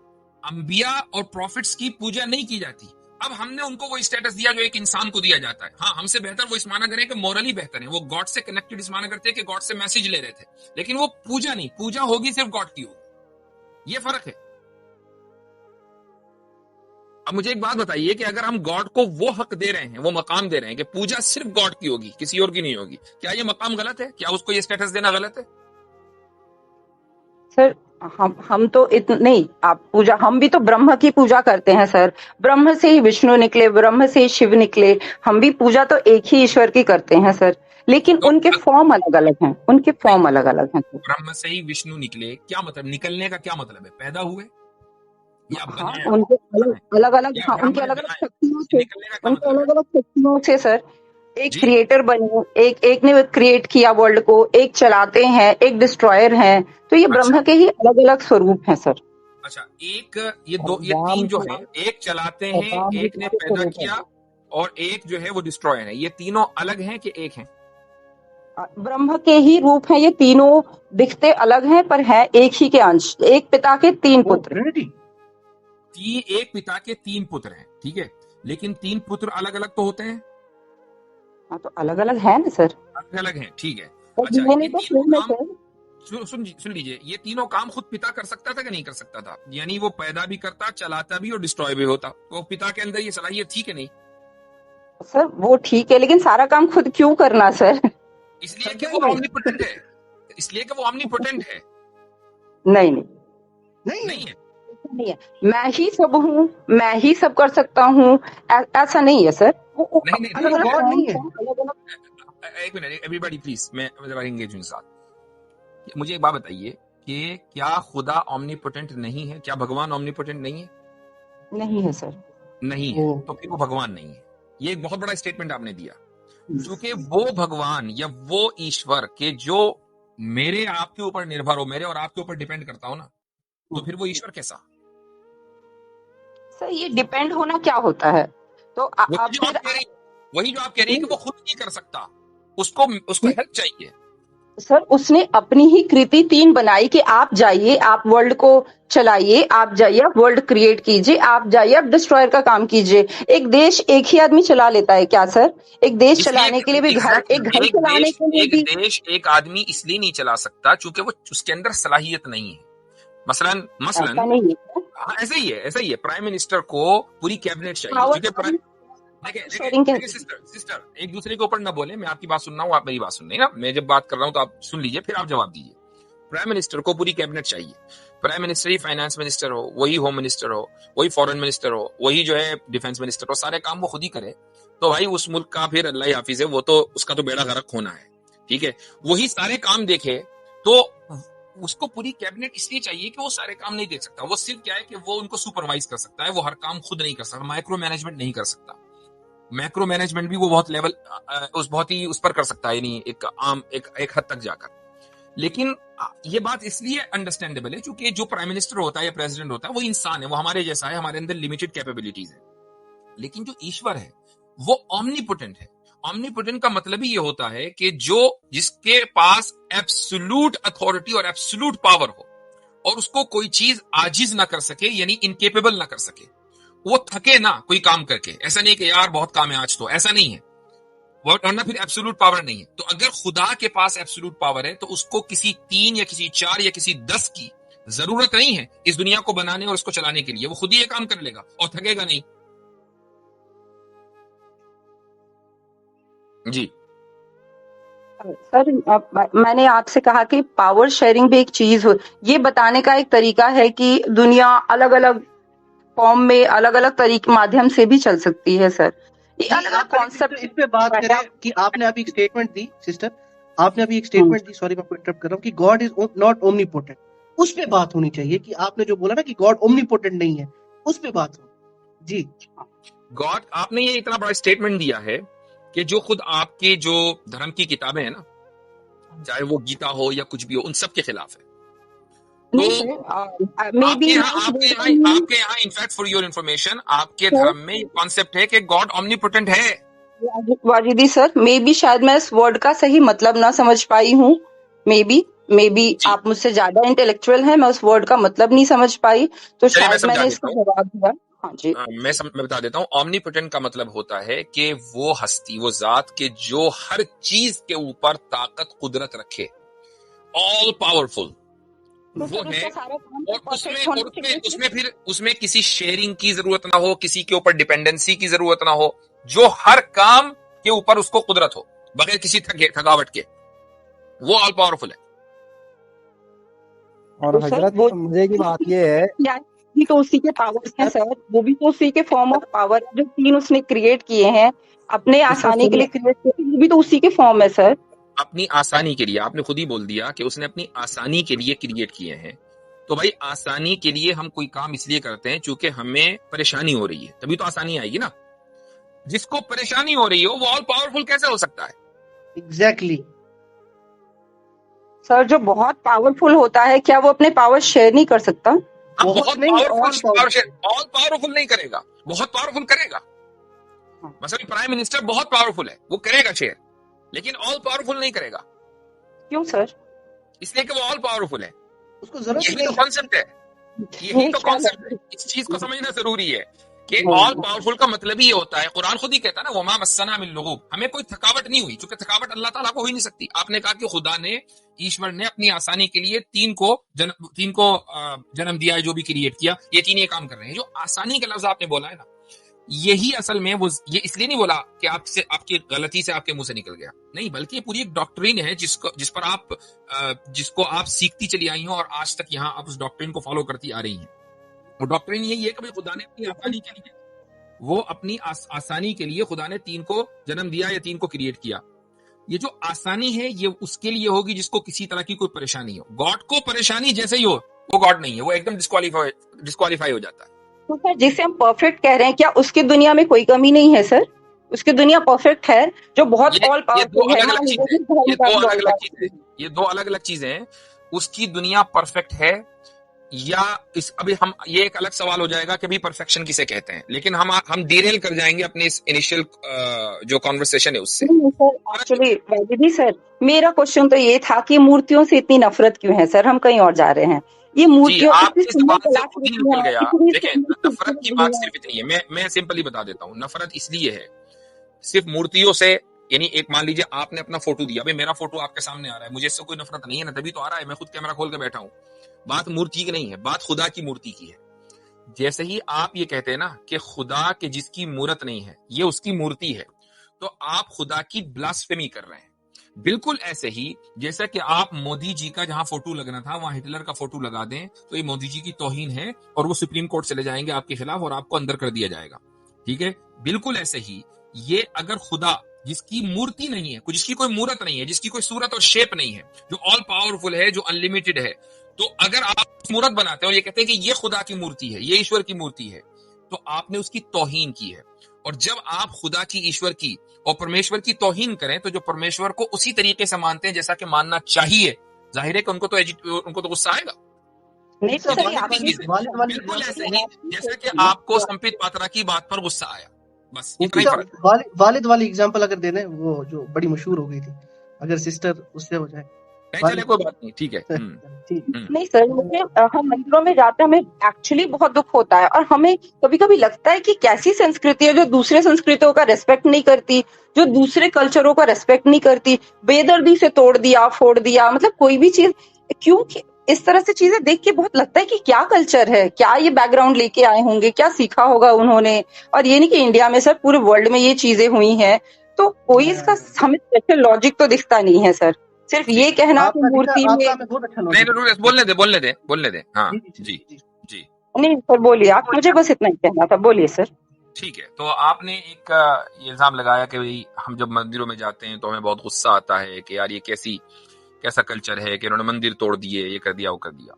अंबिया और प्रॉफिट्स की पूजा नहीं की जाती। अब हमने उनको वो स्टेटस दिया जो एक इंसान को दिया जाता है। हाँ, हमसे बेहतर वो इस माना करें कि मोरली बेहतर है, वो गॉड से कनेक्टेड इस माना करते हैं कि गॉड से मैसेज ले रहे थे, लेकिन वो पूजा नहीं, पूजा होगी सिर्फ गॉड की होगी। ये फर्क है। अब मुझे एक बात बताइए कि अगर हम गॉड को वो हक दे रहे हैं, वो मकाम दे रहे हैं कि पूजा सिर्फ गॉड की होगी, किसी और की नहीं होगी, क्या ये मकाम गलत है? क्या उसको ये स्टेटस देना गलत है?
सर हम तो नहीं, आप पूजा, हम भी तो ब्रह्म की पूजा करते हैं सर। ब्रह्म से ही विष्णु निकले, ब्रह्म से ही शिव निकले। हम भी पूजा तो एक ही ईश्वर की करते हैं सर, लेकिन
तो
उनके फॉर्म अलग अलग हैं, उनके फॉर्म अलग अलग हैं सर।
ब्रह्म से ही विष्णु निकले, क्या मतलब? निकलने का क्या मतलब है? पैदा हुए या
हाँ,
बनाया?
उनके अलग अलग,
या
हाँ,
ब्रह्म
उनके
ने
अलग अलग
बनाया?
शक्तियों से,
निकलने का क्या
उनके
मतलब
अलग
है?
अलग शक्तियों से सर। एक
जी,
क्रिएटर बने, एक ने क्रिएट किया वर्ल्ड को, एक चलाते हैं, एक डिस्ट्रॉयर हैं। तो ये
अच्छा
ब्रह्म के ही अलग अलग स्वरूप हैं सर।
अच्छा, एक ये
और
दो, ये
राम
तीन जो
जी,
है, एक चलाते
और
हैं,
राम जी
एक ने
किसके
पैदा
स्वरूप है?
किया, और एक जो है वो डिस्ट्रॉयर है। ये तीनों अलग हैं कि एक हैं?
ब्रह्म के ही रूप हैं ये तीनों, दिखते अलग हैं पर है एक ही के अंश, एक पिता के तीन
ओ
पुत्र।
ट्रिनिटी।
एक पिता के तीन पुत्र हैं, ठीक है, लेकिन तीन पुत्र अलग अलग तो होते हैं,
हाँ, तो अलग अलग है ना सर,
अलग अलग हैं, ठीक है।
पर
अच्छा,
डीएनए
ये
तो
तीनों
सेम है
काम
सर।
सुन लीजिए, ये तीनों काम खुद पिता कर सकता था कि नहीं कर सकता था? यानी वो पैदा भी करता, चलाता भी और डिस्ट्रॉय भी होता। तो पिता के अंदर ये सलाहियत थी कि नहीं?
सर वो ठीक है, लेकिन सारा काम खुद क्यों करना सर?
इसलिए कि
समझा
वो
नहीं।
ऑमनीपोटेंट है, इसलिए कि वो ऑमनीपोटेंट है।
नहीं नहीं,
नहीं
नहीं है?
ऐसा नहीं है। मैं ही सब हूँ, मैं ही सब कर सकता हूँ, ऐसा नहीं है सर। वो
नहीं नहीं
नहीं,
अलग
वो
अलग
गॉड नहीं है।
अलग अलग।
एक मिनट, एवरीबॉडी प्लीज, मैं जरा एंगेज हूं इस साथ। मुझे एक बात बताइए कि क्या खुदा ऑमनीपोटेंट नहीं है? क्या भगवान ऑमनीपोटेंट नहीं है?
नहीं है सर।
नहीं है,
ओ
तो फिर वो भगवान नहीं है। ये एक बहुत बड़ा स्टेटमेंट आपने दिया, क्योंकि वो भगवान या वो ईश्वर के जो मेरे आपके ऊपर निर्भर हो, मेरे और आपके ऊपर डिपेंड करता हो ना, तो फिर वो ईश्वर कैसा?
सर ये डिपेंड होना क्या होता है? तो
वही
आप
जो आप
फिर
कह रही वही जो आप कह रही है कि वो खुद नहीं कर सकता, उसको हेल्प चाहिए।
सर उसने अपनी ही कृति तीन बनाई कि आप जाइए, आप वर्ल्ड को चलाइए, आप जाइए, आप वर्ल्ड क्रिएट कीजिए, आप जाइए, आप डिस्ट्रॉयर का काम कीजिए। एक देश एक ही आदमी चला लेता है क्या सर? एक देश
इसलिए
चलाने के लिए भी एक घर चलाने के लिए भी
एक आदमी इसलिए नहीं चला सकता क्योंकि वो उसके अंदर सलाहियत नहीं है। मसलन
ऐसा नहीं है।
हाँ, ऐसा ही है। प्राइम मिनिस्टर को पूरी कैबिनेट चाहिए,
पावर
क्योंकि
शेयरिंग
देखिए सिस्टर, एक दूसरे के ऊपर ना बोले। मैं आपकी बात सुन रहा हूँ, आप मेरी बात सुन रही हैं ना। मैं जब बात कर रहा हूँ तो आप सुन लीजिए, फिर आप जवाब दीजिए। प्राइम मिनिस्टर को पूरी कैबिनेट चाहिए। प्राइम मिनिस्टर ही फाइनेंस मिनिस्टर हो, वही होम मिनिस्टर हो, वही फॉरेन मिनिस्टर हो, वही जो है डिफेंस मिनिस्टर हो, सारे काम वो खुद ही करे, तो भाई उस मुल्क का फिर अल्लाह ही हाफिज है, वो तो उसका तो बेड़ा गर्क होना है, ठीक है। वही सारे काम देखे तो उसको पूरी कैबिनेट इसलिए चाहिए कि वो सारे काम नहीं देख सकता। वो सिर्फ क्या है कि वो उनको सुपरवाइज कर सकता है, वो हर काम खुद नहीं कर सकता, माइक्रो मैनेजमेंट नहीं कर सकता। मैक्रो मैनेजमेंट भी वो बहुत लेवल बहुत ही उस पर कर सकता है, यानी एक हद तक जाकर। लेकिन ये बात इसलिए अंडरस्टैंडेबल है क्योंकि जो प्राइम मिनिस्टर होता है या प्रेसिडेंट होता है वो इंसान है, वो हमारे जैसा है, हमारे अंदर लिमिटेड कैपेबिलिटीज है। लेकिन जो ईश्वर है वो ऑमनीपोटेंट है। ऑमनीपोटेंट का मतलब ही ये होता है कि जिसके पास एब्सोल्यूट अथॉरिटी और एब्सोल्यूट पावर हो और उसको कोई चीज आजिज ना कर सके, यानी इनकेपेबल ना कर सके, वो थके ना कोई काम करके। ऐसा नहीं कि यार बहुत काम है आज, तो ऐसा नहीं है, वरना फिर एब्सोल्यूट पावर नहीं है। तो अगर खुदा के पास एब्सोल्यूट पावर है तो उसको किसी 3 या किसी 4 या किसी 10 की जरूरत नहीं है इस दुनिया को बनाने और इसको चलाने के लिए। वो खुद ही ये काम कर लेगा और थकेगा नहीं। जी
सर, मैंने आपसे कहा कि पावर शेयरिंग भी एक चीज हो, ये बताने का एक तरीका है कि दुनिया अलग अलग फॉर्म में, अलग अलग तरीके माध्यम से भी चल सकती है सर। ये अलग अलग कॉन्सेप्ट।
इस पे बात करें कि आपने अभी एक स्टेटमेंट दी सिस्टर, आपने अभी एक स्टेटमेंट दी, सॉरी मैं आपको इंटरप्ट कर रहा हूँ, कि गॉड इज नॉट ओमनीपोटेंट। उस पे बात होनी चाहिए कि आपने जो बोला ना कि गॉड ओमनीपोटेंट नहीं है, उस पे बात हो। जी
गॉड, आपने ये इतना बड़ा स्टेटमेंट दिया है कि जो खुद आपके जो धर्म की किताबें हैं ना, चाहे वो गीता हो या कुछ भी हो, उन सब के खिलाफ है।
नहीं
तो
सर, मे
आपके
बी
यहाँ इनफैक्ट फॉर योर इन्फॉर्मेशन, आपके धर्म में ये कॉन्सेप्ट है कि गॉड ऑमनीपोटेंट है।
वाजिदी सर, मे बी शायद मैं इस वर्ड का सही मतलब ना समझ पाई हूँ। मे बी
जी।
आप मुझसे ज्यादा इंटेलेक्चुअल हैं, मैं उस वर्ड का मतलब नहीं समझ पाई, तो
चलिए मैं
शायद
समझा
मैंने
देता
इसका
हूँ।
जवाब दिया। हाँ जी,
मैं बता देता हूँ। ऑमनीपोटेंट का मतलब होता है कि वो हस्ती, वो जात के जो हर चीज के ऊपर ताकत कुदरत रखे, ऑल पावरफुल,
तो
वो
सर
है।
उसका सारा काम
और
तो परफेक्ट होना चाहिए।
फिर उसमें किसी शेयरिंग की जरूरत ना हो, किसी के ऊपर डिपेंडेंसी की जरूरत ना हो, जो हर काम के ऊपर उसको कुदरत हो बगैर किसी थकावट के, वो ऑल पावरफुल है।
और
तो सर
हजरत
वो
मुझे की बात ये है,
क्या भी तो उसी के पावर्स हैं सर, वो भी तो उसी के फॉर्म ऑफ पावर है, जो तीन उसने क्रिएट किए हैं अपने
तो सर
आसानी के लिए
सुनिए,
क्रिएट किए, वो भी तो उसी के फॉर्म है सर।
अपनी आसानी के लिए, आपने खुद ही बोल दिया कि उसने अपनी आसानी के लिए क्रिएट किए हैं। तो भाई आसानी के लिए हम कोई काम इसलिए करते हैं क्योंकि हमें परेशानी हो रही है, तभी तो आसानी आएगी ना। जिसको परेशानी हो रही हो वो ऑल पावरफुल कैसे हो सकता है?
एग्जैक्टली।
सर जो बहुत पावरफुल होता है, क्या वो अपने पावर शेयर नहीं कर सकता?
अब
बहुत
बहुत
नहीं, all
powerful,
powerful.
All powerful नहीं करेगा, बहुत पावरफुल करेगा।
हाँ।
मसलन प्राइम मिनिस्टर बहुत पावरफुल है, वो करेगा शेयर, लेकिन ऑल पावरफुल नहीं करेगा,
क्यों सर?
इसलिए कि वो ऑल पावरफुल है।
उसको जरूरत ही
यही तो
नहीं।
कॉन्सेप्ट है, यही
ये
तो
क्या
कॉन्सेप्ट है।
है?
इस चीज को समझना जरूरी है कि
नहीं,
ऑल पावरफुल का मतलब ही ये होता है, कुरान खुद ही कहता है ना, वमा मस्सना मिन लुगूब, हमें कोई थकावट नहीं हुई, क्योंकि थकावट अल्लाह ताला को हो ही नहीं सकती। आपने कहा कि खुदा ने, ईश्वर ने अपनी आसानी के लिए तीन को जन्म दिया है, जो भी क्रिएट किया, ये तीन ये काम कर रहे हैं। जो आसानी का लफ्ज आपने बोला है ना, यही असल में वो, ये इसलिए नहीं बोला कि आपसे, आपकी गलती से आपके मुंह से निकल गया, नहीं, बल्कि ये पूरी एक डॉक्ट्रिन है जिसको आप सीखती चली आई हो और आज तक यहाँ आप उस डॉक्ट्रिन को फॉलो करती आ रही हैं। वो डॉक्ट्रिन यही है कि भाई खुदा ने अपनी आसानी के लिए, वो अपनी आसानी के लिए खुदा ने तीन को जन्म दिया या तीन को क्रिएट किया। ये जो आसानी है ये उसके लिए होगी जिसको किसी तरह की कोई परेशानी हो। गॉड को परेशानी जैसे ही हो, वो गॉड नहीं है, वो एकदम डिस्क्वालीफाई हो जाता है।
तो सर जिसे हम परफेक्ट कह रहे हैं, क्या उसकी दुनिया में कोई कमी नहीं है सर? उसकी दुनिया परफेक्ट है, जो बहुत ऑल
ये दो
पावरफुल है।
अलग
हाँ,
अलग
वो
चीजें
भी धर्म
ये
का
दो
भी
अलग
all
अलग चीजें
powerful
ये दो अलग अलग चीजें हैं। उसकी दुनिया परफेक्ट है या अभी हम, ये एक अलग सवाल हो जाएगा कि भी परफेक्शन किसे कहते हैं, लेकिन हम डिरेल कर जाएंगे अपने इस इनिशियल जो कॉन्वर्सेशन है उससे।
नहीं सर, एक्चुअली वैदिदी सर, मेरा क्वेश्चन तो ये था कि मूर्तियों से इतनी नफरत क्यों है सर? हम कहीं और जा रहे हैं। ये
जी,
मूर्तियों
आप
इतनी
इस
सुंदर
बात से खुद ही
कलाकृतियां,
निकल गया।
इतनी
देखिए,
सुंदर
नफरत की बात
खूबसूरत
सिर्फ इतनी है, मैं सिंपली बता देता हूँ। नफरत इसलिए है सिर्फ मूर्तियों से, यानी एक मान लीजिए आपने अपना फोटो दिया, भाई मेरा फोटो आपके सामने आ रहा है, मुझे इससे कोई नफरत नहीं है ना, तभी तो आ रहा है, मैं खुद कैमरा खोल के बैठा हूँ। बात मूर्ति की नहीं है, बात खुदा की मूर्ति की है। जैसे ही आप ये कहते हैं ना कि खुदा के जिसकी मूर्त नहीं है ये उसकी मूर्ति है, तो आप खुदा की ब्लास्फेमी कर रहे हैं। बिल्कुल ऐसे ही जैसा कि आप मोदी जी का जहां फोटो लगना था वहां हिटलर का फोटो लगा दें तो ये मोदी जी की तौहीन है और वो सुप्रीम कोर्ट चले जाएंगे आपके खिलाफ और आपको अंदर कर दिया जाएगा। ठीक है, बिल्कुल ऐसे ही ये अगर खुदा जिसकी मूर्ति नहीं है, जिसकी कोई मूर्त नहीं है, जिसकी कोई सूरत और शेप नहीं है, जो ऑल पावरफुल है, जो अनलिमिटेड है, तो अगर आप मूर्त बनाते हैं और ये कहते हैं कि ये खुदा की मूर्ति है, ये ईश्वर की मूर्ति है, तो आपने उसकी तौहीन की है। और जब आप खुदा की, ईश्वर की और परमेश्वर की तौहीन करें तो जो परमेश्वर को उसी तरीके से मानते हैं जैसा कि मानना चाहिए, जाहिर है कि उनको तो गुस्सा आएगा।
नहीं तो सर, ये
बिल्कुल ऐसे ही जैसा कि आपको संपित पात्रा की बात पर गुस्सा आया, बस इतना ही फर्क।
वालिद वाली एग्जांपल अगर देने, वो जो बड़ी मशहूर हो गई थी, अगर सिस्टर उससे हो जाए।
चले कोई बात नहीं, ठीक है।
नहीं सर, मुझे हम मंदिरों में जाते हैं, हमें एक्चुअली बहुत दुख होता है और हमें कभी कभी लगता है कि कैसी संस्कृति है जो दूसरे संस्कृतियों का रेस्पेक्ट नहीं करती, जो दूसरे कल्चरों का रेस्पेक्ट नहीं करती, बेदर्दी से तोड़ दिया, फोड़ दिया, मतलब कोई भी चीज। क्यों इस तरह से चीजें देख के बहुत लगता है कि क्या कल्चर है, क्या ये बैकग्राउंड लेके आए होंगे, क्या सीखा होगा उन्होंने। और ये नहीं कि इंडिया में सर, पूरे वर्ल्ड में ये चीजें हुई हैं, तो कोई इसका हमें स्पेशल लॉजिक तो दिखता नहीं है सर। सिर्फ ये कहना कि मूर्ति में
नहीं, बोलने दे। हाँ जी
नहीं सर, बोलिए आप, मुझे बस इतना ही कहना था, बोलिए सर।
ठीक है। तो आपने एक इल्जाम लगाया कि भाई हम जब मंदिरों में जाते हैं तो हमें बहुत गुस्सा आता है कि यार ये कैसा कल्चर है कि इन्होंने मंदिर तोड़ दिए, ये कर दिया, वो कर दिया।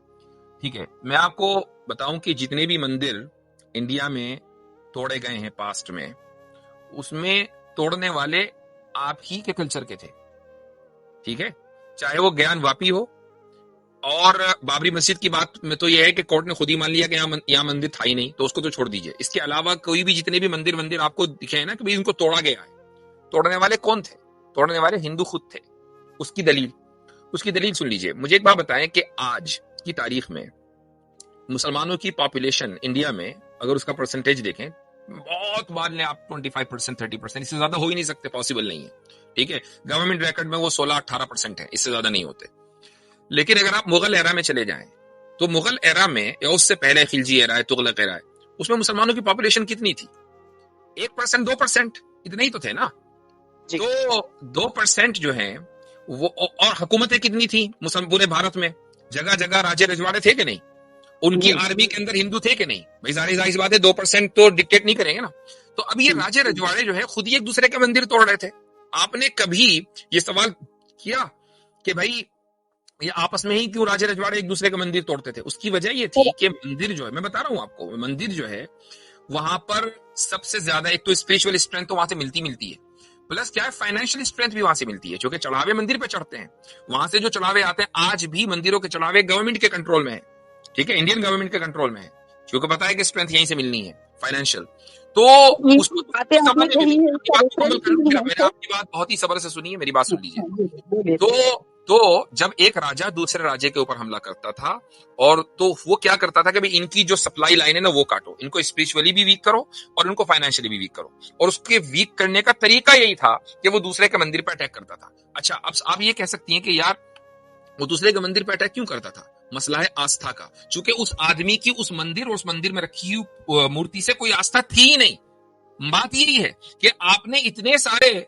ठीक है, मैं आपको बताऊं कि जितने भी मंदिर इंडिया में तोड़े गए हैं पास्ट में, उसमें तोड़ने वाले आप ही के कल्चर के थे। ठीक है, चाहे वो ज्ञान वापी हो। और बाबरी मस्जिद की बात में तो यह है कि कोर्ट ने खुद ही मान लिया कि यहाँ मंदिर था ही नहीं, तो उसको तो छोड़ दीजिए। इसके अलावा कोई भी जितने भी मंदिर आपको दिखे हैं ना कि भाई इनको तोड़ा गया है, तोड़ने वाले कौन थे? तोड़ने वाले हिंदू खुद थे। उसकी दलील सुन लीजिए। मुझे एक बात बताएं कि आज की तारीख में मुसलमानों की पॉपुलेशन इंडिया में अगर उसका परसेंटेज देखें, बहुत मान लें आप 25%, 30%, इससे ज्यादा हो ही नहीं सकते, पॉसिबल नहीं है। ठीक है, गवर्नमेंट रिकॉर्ड में वो 16-18% है, इससे ज्यादा नहीं होते। लेकिन अगर आप मुगल एरा में चले जाएं तो मुगल एरा में या उससे पहले खिलजी एरा है, तुगलक एरा है, उसमें मुसलमानों की पॉपुलेशन कितनी थी? 1%, 2%, इतने ही तो थे ना। तो 2% जो है वो, और हुकूमतें कितनी थी मुसलमान पूरे भारत में? जगह जगह राजे रजवाड़े थे कि नहीं? उनकी आर्मी के अंदर हिंदू थे कि नहीं? भाई जाहिर बात है 2% तो डिक्टेट नहीं करेंगे ना। तो अब ये राजे रजवाड़े जो है खुद ही एक दूसरे के मंदिर तोड़ रहे थे। आपने कभी ये सवाल किया कि भाई ये आपस में ही क्यों राजे रजवाड़े एक दूसरे के मंदिर तोड़ते थे? उसकी वजह ये थी कि मंदिर जो है, मैं बता रहा हूं आपको, मंदिर जो है वहां पर सबसे ज्यादा एक तो स्पिरिचुअल स्ट्रेंथ तो वहां से मिलती है, प्लस क्या है, फाइनेंशियल स्ट्रेंथ भी वहां से मिलती है, क्योंकि चढ़ावे मंदिर पे चढ़ते हैं। वहां से जो चढ़ावे आते हैं, आज भी मंदिरों के चढ़ावे गवर्नमेंट के कंट्रोल में है। ठीक है, इंडियन गवर्नमेंट के कंट्रोल में है, क्योंकि पता है कि स्ट्रेंथ यहीं से मिलनी है, फाइनेंशियल। तो उसको
बातें आपने कही है,
मैंने आपकी बात बहुत ही सब्र से सुनी है, मेरी बात सुन लीजिए। तो जब एक राजा दूसरे राजे के ऊपर हमला करता था, और तो वो क्या करता था कि भाई इनकी जो सप्लाई लाइन है ना वो काटो, इनको स्पिरिचुअली भी वीक करो और इनको फाइनेंशियली भी वीक करो। और उसके वीक करने का तरीका यही था कि वो दूसरे के मंदिर पर अटैक करता था। अच्छा, अब आप ये कह सकती हैं कि यार वो दूसरे के मंदिर पर अटैक क्यों करता था? मसला है आस्था का, क्योंकि उस आदमी की उस मंदिर और उस मंदिर में रखी हुई मूर्ति से कोई आस्था थी ही नहीं। बात यही है कि आपने इतने सारे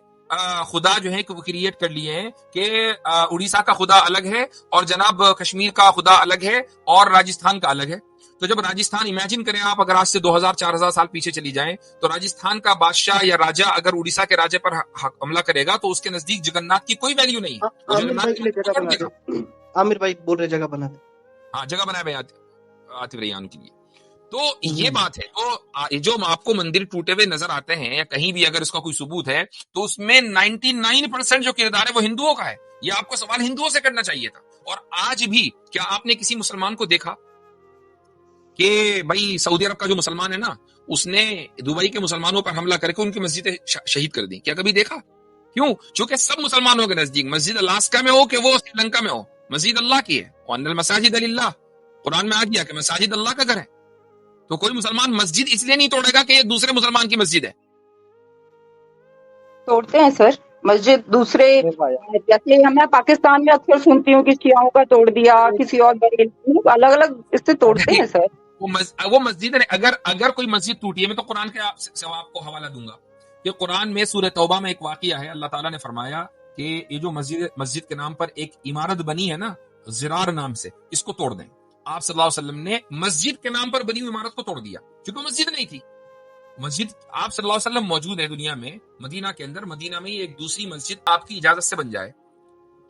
खुदा जो है वो क्रिएट कर लिए हैं कि उड़ीसा का खुदा अलग है और जनाब कश्मीर का खुदा अलग है और राजस्थान का अलग है। तो जब राजस्थान, इमेजिन करें आप, अगर आज से 2000-4000 साल पीछे चली जाएं, तो राजस्थान का बादशाह या राजा अगर उड़ीसा के राजे पर हमला करेगा तो उसके नजदीक जगन्नाथ की कोई वैल्यू नहीं है।
आमिर भाई बोल रहे जगह बना दे।
हाँ, जगह बनाए आतिफ रैयान के लिए। तो ये बात है। तो जो आपको मंदिर टूटे हुए नजर आते हैं या कहीं भी अगर इसका कोई सबूत है, तो उसमें 99% जो किरदार है वो हिंदुओं का है। ये आपको सवाल हिंदुओं से करना चाहिए था। और आज भी क्या आपने किसी मुसलमान को देखा कि भाई सऊदी अरब का जो मुसलमान है ना, उसने दुबई के मुसलमानों पर हमला करके उनकी मस्जिदें शहीद कर दी? क्या कभी देखा? क्यों? क्योंकि सब मुसलमानों के नजदीक मस्जिद अलास्का में हो कि वो श्रीलंका में हो, मस्जिद अल्लाह की है। वन्नल मसाजिद लिल्लाह, कुरान में आ गया कि मसाजिद अल्लाह का घर है। तो कोई मुसलमान मस्जिद इसलिए नहीं तोड़ेगा कि ये दूसरे मुसलमान की मस्जिद है।
तोड़ते हैं सर मस्जिद दूसरे, जैसे मैं पाकिस्तान में अक्सर सुनती हूँ कि शियाओं का तोड़ दिया, किसी और अलग अलग इससे तोड़ते हैं सर।
वो मस्जिद है। अगर कोई मस्जिद टूटी है, मैं तो कुरान के से आपको हवाला दूंगा कि कुरान में सूरह तौबा में एक वाकया है। अल्लाह ताला ने फरमाया कि ये जो मस्जिद के नाम पर एक इमारत बनी है ना, जिरार नाम से, इसको तोड़ दें। आप सल्लल्लाहु अलैहि वसल्लम ने मस्जिद के नाम पर बनी हुई इमारत को तोड़ दिया, क्योंकि मस्जिद नहीं थी। मस्जिद, आप सल्लल्लाहु अलैहि वसल्लम मौजूद है दुनिया में, मदीना के अंदर, मदीना में एक दूसरी मस्जिद आपकी इजाजत से बन जाए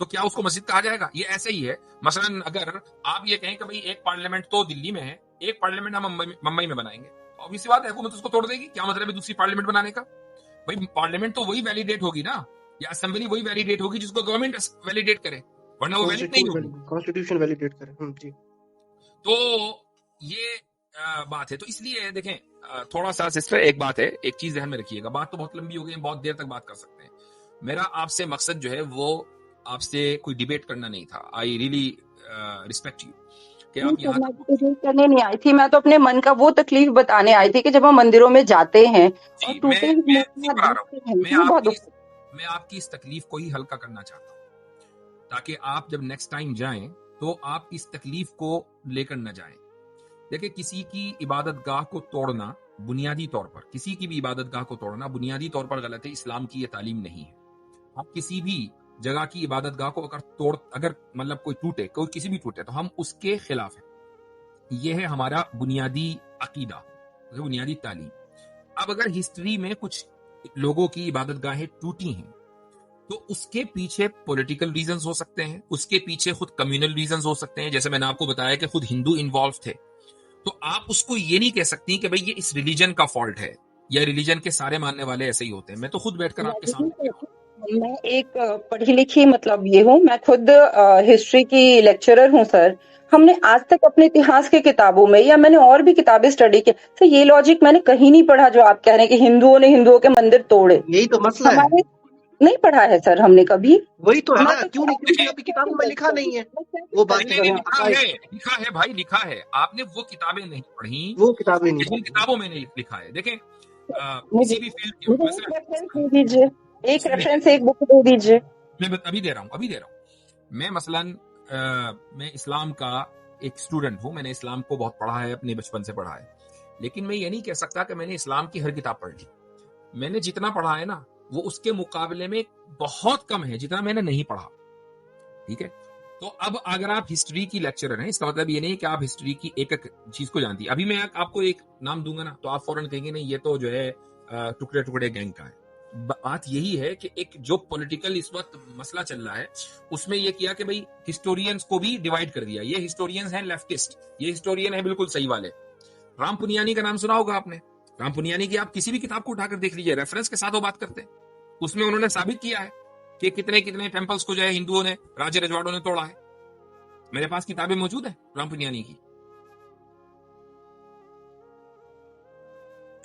तो क्या उसको मस्जिद कहा जाएगा? ये ऐसे ही है। मसलन अगर आप ये कहें कि भाई एक पार्लियामेंट तो दिल्ली में है, एक पार्लियामेंट हम मुंबई में बनाएंगे, ऑब्वियसली बात है हुकूमत उसको तोड़ देगी। क्या मतलब है दूसरी पार्लियामेंट बनाने का? भाई पार्लियामेंट तो वही वैलिडेट होगी ना, या असेंबली वही वैलिडेट होगी जिसको गवर्नमेंट वैलिडेट करे, वरना वो वैलिड नहीं होगी,
कॉन्स्टिट्यूशन वैलिडेट करे। जी,
तो ये बात है। तो इसलिए देखें, थोड़ा सा सिस्टर एक बात है, एक चीज ध्यान में रखिएगा। बात तो बहुत लंबी हो गई, बहुत देर तक बात कर सकते हैं। मेरा आपसे मकसद जो है वो आपसे कोई डिबेट करना नहीं था। आई रियली रिस्पेक्ट यू कि आप यहाँ
करने नहीं आई थी, मैं तो अपने मन का वो तकलीफ बताने आई थी कि जब हम मंदिरों में जाते हैं और टूटे
मैं आपकी इस तकलीफ को ही हल्का करना चाहता हूँ, ताकि आप जब नेक्स्ट टाइम जाएं तो आप इस तकलीफ को लेकर न जाएं। देखिए, किसी की इबादत गाह को तोड़ना बुनियादी तौर पर, किसी की भी इबादत गाह को तोड़ना बुनियादी तौर पर गलत है। इस्लाम की ये तालीम नहीं है। आप किसी भी जगह की इबादत गाह को अगर मतलब कोई टूटे, कोई किसी भी टूटे, तो हम उसके खिलाफ हैं। यह है हमारा बुनियादी अकीदा, बुनियादी तालीम। अब अगर हिस्ट्री में कुछ लोगों की इबादत गाहें टूटी हैं तो उसके पीछे पॉलिटिकल रीजंस हो सकते हैं, उसके पीछे खुद कम्युनल रीजंस हो सकते हैं। जैसे मैंने आपको बताया कि खुद हिंदू इन्वॉल्व थे, तो आप उसको ये नहीं कह सकती कि भाई ये इस रिलीजन का फॉल्ट है या रिलीजन के सारे मानने वाले ऐसे ही होते हैं। मैं तो खुद बैठकर आपके सामने
मैं एक पढ़ी लिखी मतलब ये हूँ, मैं खुद हिस्ट्री की लेक्चरर हूँ सर। हमने आज तक अपने इतिहास की किताबों में या मैंने और भी किताबें स्टडी की सर, ये लॉजिक मैंने कहीं नहीं पढ़ा जो आप कह रहे हैं कि हिंदुओं ने हिंदुओं के मंदिर तोड़े।
यही तो मसला है,
हमारे नहीं पढ़ा है सर हमने कभी।
वही तो है
मैं
ना,
तो
क्यों नहीं, क्योंकि आपकी किताबों में लिखा नहीं है वो
नहीं
बातें।
नहीं,
करूँ।
लिखा है भाई, लिखा है। आपने वो किताबें नहीं पढ़ी
वो किताबें नहीं
जिन
पढ़ी।
किताबों में नहीं लिखा है। देखें
मुझे
किसी भी फील्ड के
मुझे
वैसे
एक रेफरेंस दे दीजिए, एक
सुनिए,
रेफरेंस एक बुक दे दीजिए।
मैं अभी दे रहा हूँ। मैं मसलन मैं इस्लाम का एक स्टूडेंट हूँ, मैंने इस्लाम को बहुत पढ़ा है, अपने बचपन से पढ़ा है, लेकिन मैं ये नहीं कह सकता कि मैंने इस्लाम की हर किताब पढ़ ली। मैंने जितना पढ़ा है ना वो उसके मुकाबले में बहुत कम है जितना मैंने नहीं पढ़ा। ठीक है, तो अब अगर आप हिस्ट्री की लेक्चरर हैं, इसका मतलब ये नहीं कि आप हिस्ट्री की एक एक चीज को जानती है। अभी मैं आपको एक नाम दूंगा ना तो आप फौरन कहेंगे नहीं ये तो जो है टुकड़े टुकड़े गैंग का है। बात यही है कि एक जो पॉलिटिकल इस वक्त मसला चल रहा है उसमें ये किया कि भाई हिस्टोरियंस को भी डिवाइड कर दिया। ये हिस्टोरियंस हैं लेफ्टिस्ट, ये हिस्टोरियन है बिल्कुल सही वाले। राम पुनियानी का नाम सुना होगा आपने। राम पुनियानी की आप किसी भी किताब को उठाकर देख लीजिए, रेफरेंस के साथ वो बात करते हैं। उसमें उन्होंने साबित किया है कि कितने कितने टेम्पल्स को जो है हिंदुओं ने, राजे रजवाड़ों ने तोड़ा है। मेरे पास किताबें मौजूद है राम पुनियानी की।